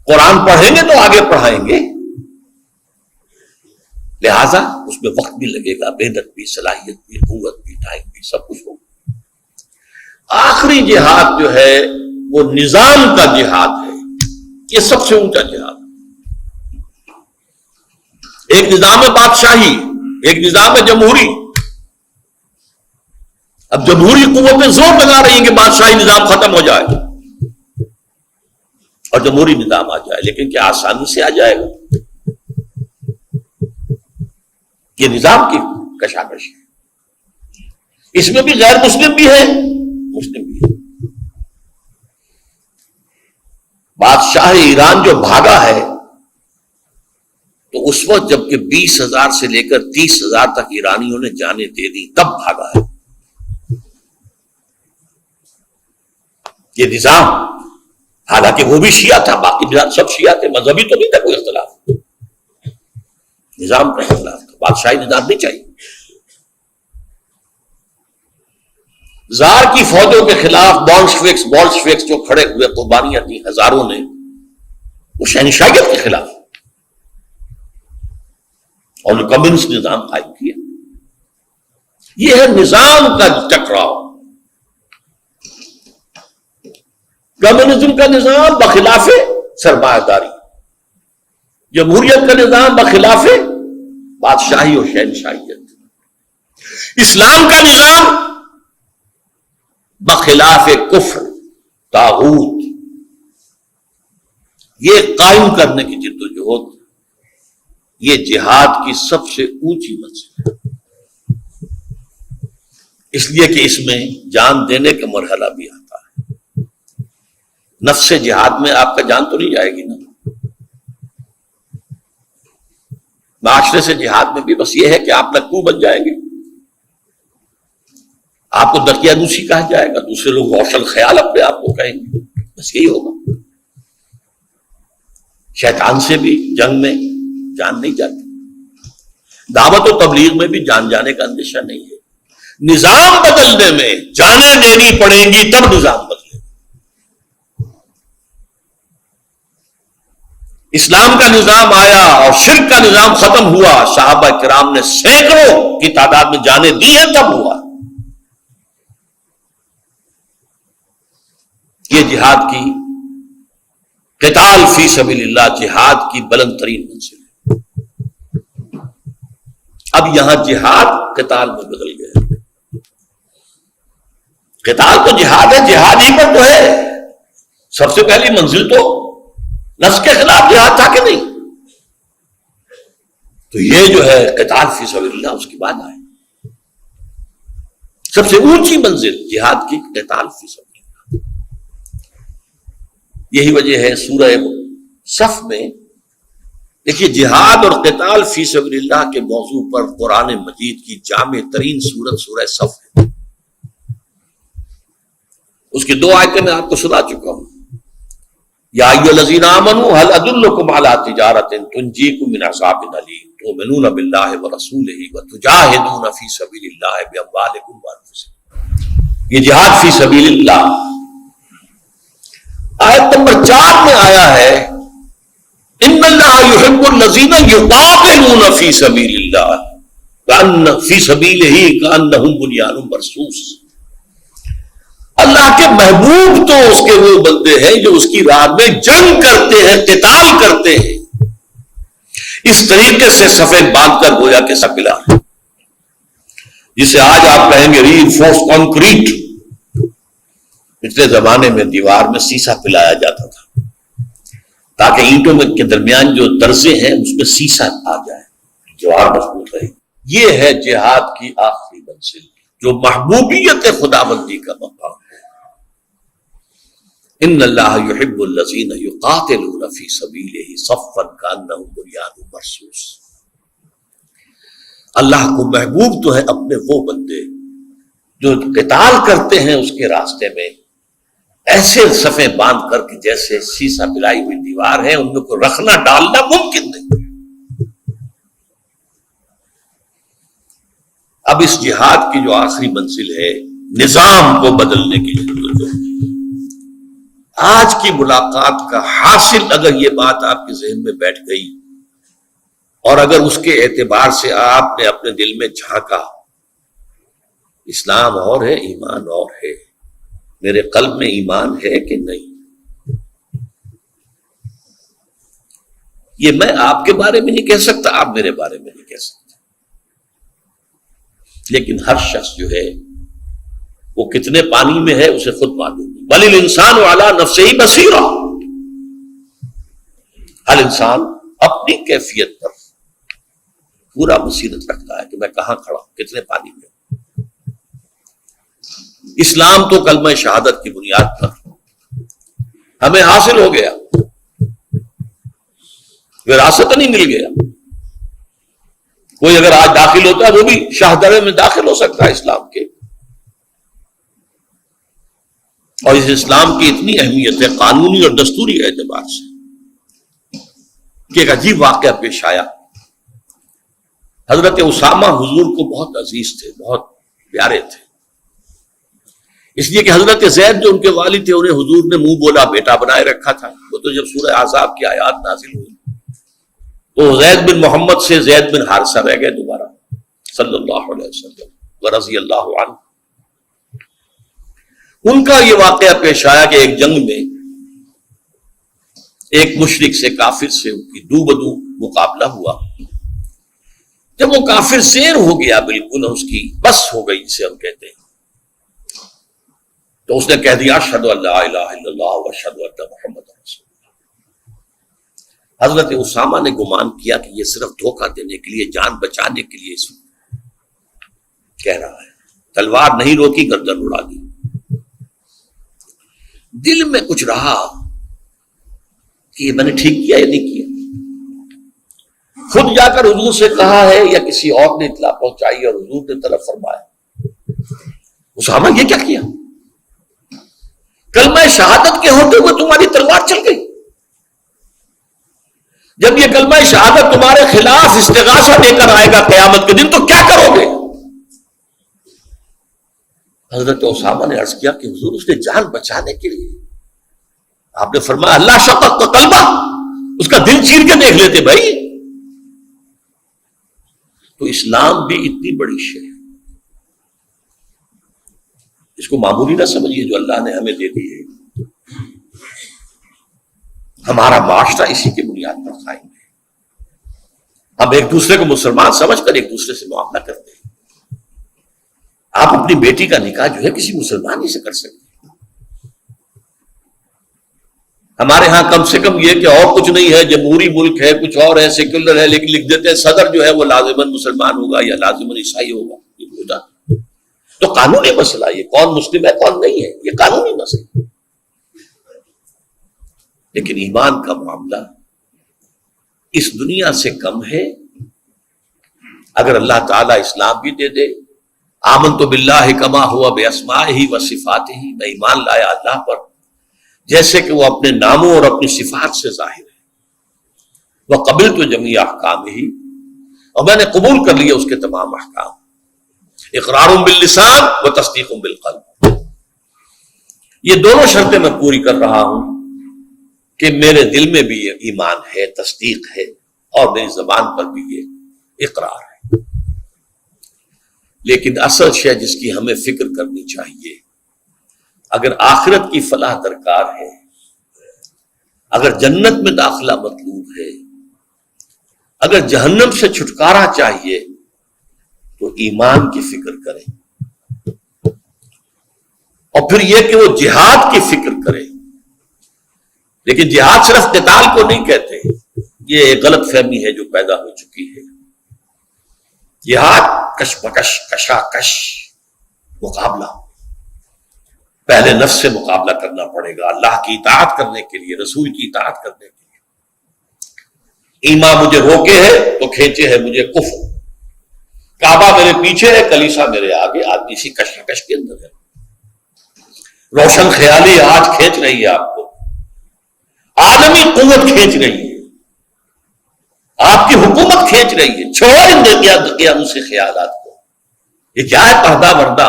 قرآن پڑھیں گے تو آگے پڑھائیں گے، لہذا اس میں وقت بھی لگے گا، محنت بھی، صلاحیت بھی، قوت بھی، ٹائم بھی، سب کچھ ہوگا۔ آخری جہاد جو ہے وہ نظام کا جہاد ہے، یہ سب سے اونچا جہاد ہے۔ ایک نظام بادشاہی، ایک نظام جمہوری، اب جمہوری قوتیں زور لگا رہی ہیں کہ بادشاہی نظام ختم ہو جائے اور جمہوری نظام آ جائے، لیکن کیا آسانی سے آ جائے گا؟ یہ نظام کی کشاکش ہے، اس میں بھی غیر مسلم بھی ہے، مسلم بھی ہے۔ بادشاہ ایران جو بھاگا ہے تو اس وقت جب کہ 20,000 سے لے کر 30,000 تک ایرانیوں نے جانیں دے دی، تب بھاگا ہے۔ یہ نظام، حالانکہ وہ بھی شیعہ تھا، باقی نظام سب شیعہ تھے، مذہبی تو نہیں تھا کوئی اختلاف، نظام کا اختلاف تھا، بادشاہی نظام نہیں چاہیے۔ زار کی فوجوں کے خلاف بولشویکس جو کھڑے ہوئے، قربانیاں دی ہزاروں نے، وہ شہنشاہیت کے خلاف اور کمیونسٹ نظام قائم کیا۔ یہ ہے نظام کا ٹکراؤ، کمیونزم کا نظام بخلاف سرمایہ داری، جمہوریت کا نظام بخلاف بادشاہی اور شہنشاہیت، اسلام کا نظام بخلاف کفر، طاغوت۔ یہ قائم کرنے کی جدوجہد، یہ جہاد کی سب سے اونچی منزل ہے، اس لیے کہ اس میں جان دینے کا مرحلہ بھی آتا ہے۔ نفس جہاد میں آپ کا جان تو نہیں جائے گی نا، معاشرے سے جہاد میں بھی بس یہ ہے کہ آپ لکو بن جائیں گے، آپ کو دقیانوسی کہا جائے گا، دوسرے لوگ غوث الخیال اپنے آپ کو کہیں گے، بس یہی ہوگا۔ شیطان سے بھی جنگ میں جان نہیں جاتی، دعوت و تبلیغ میں بھی جان جانے کا اندیشہ نہیں ہے۔ نظام بدلنے میں جانیں دینی پڑیں گی، تب نظام بدلے۔ اسلام کا نظام آیا اور شرک کا نظام ختم ہوا، صحابہ کرام نے سینکڑوں کی تعداد میں جانیں دی ہیں، تب ہوا۔ یہ جہاد کی، قتال فی سبیل اللہ جہاد کی بلند ترین منزل ہے۔ اب یہاں جہاد قتال میں بدل گیا، قتال تو جہاد ہے، جہاد ہی پر تو ہے۔ سب سے پہلی منزل تو نفس کے خلاف جہاد تھا کہ نہیں؟ تو یہ جو ہے قتال فی سبیل اللہ اس کے بعد آئے، سب سے اونچی منزل جہاد کی قتال فی سبیل اللہ۔ یہی وجہ ہے سورہ صف میں دیکھیے جہاد اور قتال فی سبیل اللہ کے موضوع پر قرآن مجید کی جامع ترین سورت سورہ صف ہے۔ اس کی 2 آیتیں میں آپ کو سنا چکا ہوں۔ یا ایھا الذین آمنوا هل ادلکم علی تجارۃ تنجیکم من عذاب الیم تؤمنون باللہ ورسولہ وتجاہدون فی سبیل اللہ باموالکم وانفسکم۔ یہ جہاد فی سبیل اللہ آیت نمبر 4 میں آیا ہے، ان اللہ یحب الذین یقاتلون فی سبیل اللہ کأن فی سبیلہ کأنہم بنیان مرصوص۔ اللہ کے محبوب تو اس کے وہ بندے ہیں جو اس کی راہ میں جنگ کرتے ہیں، قتال کرتے ہیں، اس طریقے سے صفیں باندھ کر گویا کہ سپلا ہے، جسے آج آپ کہیں گے ری انفورس کانکریٹ، پچھلے زمانے میں دیوار میں سیسا پلایا جاتا تھا تاکہ اینٹوں میں کے درمیان جو درزے ہیں اس میں سیسا آ جائے، دیوار مضبوط رہے۔ یہ ہے جہاد کی آخری منزل، جو محبوبیت خداوندی کا مقام ہے۔ ان اللہ یحب الذین یقاتلون فی سبیلہ صفا کانہم بنیان مرصوص۔ اللہ کو محبوب تو ہے اپنے وہ بندے جو قتال کرتے ہیں اس کے راستے میں، ایسے صفیں باندھ کر کے جیسے سیسا پلائی ہوئی دیوار ہے، ان میں کو رکھنا ڈالنا ممکن نہیں۔ اب اس جہاد کی جو آخری منزل ہے، نظام کو بدلنے کی ضرورت ہے۔ آج کی ملاقات کا حاصل اگر یہ بات آپ کے ذہن میں بیٹھ گئی اور اگر اس کے اعتبار سے آپ نے اپنے دل میں جھانکا، اسلام اور ہے، ایمان اور ہے، میرے قلب میں ایمان ہے کہ نہیں، یہ میں آپ کے بارے میں نہیں کہہ سکتا، آپ میرے بارے میں نہیں کہہ سکتے، لیکن ہر شخص جو ہے وہ کتنے پانی میں ہے اسے خود معلوم ہے۔ بل الانسان علی نفسہ بصیرہ، ہر انسان اپنی کیفیت پر پورا بصیرت رکھتا ہے کہ میں کہاں کھڑا ہوں، کتنے پانی میں ہوں۔ اسلام تو کلمہ شہادت کی بنیاد پر ہمیں حاصل ہو گیا، وراثت نہیں مل گیا۔ کوئی اگر آج داخل ہوتا ہے وہ بھی شاہدرے میں داخل ہو سکتا ہے اسلام کے، اور اس اسلام کی اتنی اہمیت ہے قانونی اور دستوری اعتبار سے کہ ایک عجیب واقعہ پیش آیا۔ حضرت اسامہ حضور کو بہت عزیز تھے، بہت پیارے تھے، اس لیے کہ حضرت زید جو ان کے والد تھے انہیں حضور نے منہ بولا بیٹا بنائے رکھا تھا۔ وہ تو جب سورہ احزاب کی آیات نازل ہوئی تو زید بن محمد سے زید بن حارثہ رہ گئے دوبارہ، صلی اللہ علیہ وسلم ورضی اللہ عنہ۔ ان کا یہ واقعہ پیش آیا کہ ایک جنگ میں ایک مشرک سے، کافر سے ان کی دو بدو مقابلہ ہوا۔ جب وہ کافر زیر ہو گیا، بالکل اس کی بس ہو گئی جسے ہم کہتے ہیں، تو اس نے کہہ دیا اشہد ان لا الہ الا اللہ واشہد ان محمد رسول اللہ۔ حضرت اسامہ نے گمان کیا کہ یہ صرف دھوکہ دینے کے لیے، جان بچانے کے لیے اس کہہ رہا ہے، تلوار نہیں روکی، گردن اڑا دی۔ دل میں کچھ رہا کہ یہ میں نے ٹھیک کیا یا نہیں کیا۔ خود جا کر حضور سے کہا ہے یا کسی اور نے اطلاع پہنچائی اور حضور نے طلب فرمایا، اسامہ یہ کیا کیا؟ کلمہ شہادت کے ہوتے ہوئے تمہاری تلوار چل گئی۔ جب یہ کلمہ شہادت تمہارے خلاف استغاثہ دے کر آئے گا قیامت کے دن تو کیا کرو گے؟ حضرت اسامہ نے عرض کیا کہ حضور اس نے جان بچانے کے لیے، آپ نے فرمایا اللہ شقق کا قلبہ، اس کا دل چیر کے دیکھ لیتے بھائی۔ تو اسلام بھی اتنی بڑی شے ہے، اس کو معمولی نہ سمجھیے جو اللہ نے ہمیں دے دی ہے۔ ہمارا معاشرہ اسی کی بنیاد پر قائم ہے، ہم ایک دوسرے کو مسلمان سمجھ کر ایک دوسرے سے معاملہ کرتے ہیں۔ آپ اپنی بیٹی کا نکاح جو ہے کسی مسلمان ہی سے کر سکتے ہیں۔ ہمارے ہاں کم سے کم یہ کہ اور کچھ نہیں ہے، جمہوری ملک ہے، کچھ اور ہے، سیکولر ہے، لیکن لکھ دیتے ہیں صدر جو ہے وہ لازماً مسلمان ہوگا یا لازماً عیسائی ہوگا۔ تو قانونی مسئلہ، یہ کون مسلم ہے کون نہیں ہے یہ قانونی مسئلہ، لیکن ایمان کا معاملہ اس دنیا سے کم ہے۔ اگر اللہ تعالیٰ اسلام بھی دے دے، آمنت باللہ کما ہوا باسمائہ و صفاتہ، میں ایمان لایا اللہ پر جیسے کہ وہ اپنے ناموں اور اپنی صفات سے ظاہر ہے، وقبلت جمیع احکامہ، اور میں نے قبول کر لیا اس کے تمام احکام، اقرار باللسان و تصدیق بالقلب، یہ دونوں شرطیں میں پوری کر رہا ہوں کہ میرے دل میں بھی یہ ایمان ہے، تصدیق ہے، اور میری زبان پر بھی یہ اقرار ہے۔ لیکن اصل شے جس کی ہمیں فکر کرنی چاہیے، اگر آخرت کی فلاح درکار ہے، اگر جنت میں داخلہ مطلوب ہے، اگر جہنم سے چھٹکارا چاہیے تو ایمان کی فکر کریں، اور پھر یہ کہ وہ جہاد کی فکر کرے. لیکن جہاد صرف قتال کو نہیں کہتے، یہ ایک غلط فہمی ہے جو پیدا ہو چکی ہے. جہاد کش مکش کشاکش مقابلہ، پہلے نفس سے مقابلہ کرنا پڑے گا اللہ کی اطاعت کرنے کے لیے، رسول کی اطاعت کرنے کے لیے. ایمان مجھے روکے ہے تو کھینچے ہے مجھے کفر. کعبہ میرے پیچھے ہے، کلیسا میرے آگے، آدمی اسی کشمکش کے اندر ہے. روشن خیالی آج کھینچ رہی ہے آپ کو، عالمی قوت کھینچ رہی ہے، آپ کی حکومت کھینچ رہی ہے. چھوڑ ان سے خیالات کو. یہ کیا ہے پردہ وردہ،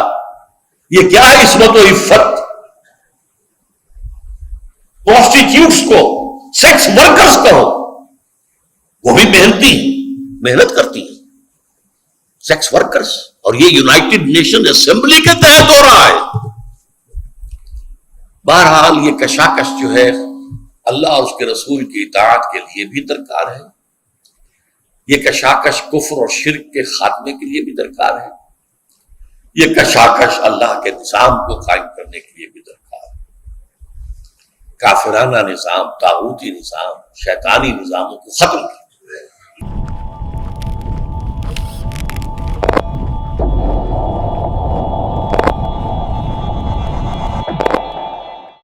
یہ کیا ہے عصمت و عفت. پروسٹیٹیوٹس کو سیکس ورکرز کہو، وہ بھی محنت کرتی ہیں سیکس ورکرز. اور یہ یونائٹڈ نیشن اسمبلی کے تحت ہو رہا ہے. بہرحال یہ کشاکش جو ہے اللہ اور اس کے رسول کی اطاعت کے لیے بھی درکار ہے، یہ کشاکش کفر اور شرک کے خاتمے کے لیے بھی درکار ہے، یہ کشاکش اللہ کے نظام کو قائم کرنے کے لیے بھی درکار ہے. کافرانہ نظام، طاغوتی نظام، شیطانی نظاموں کو ختم کیا.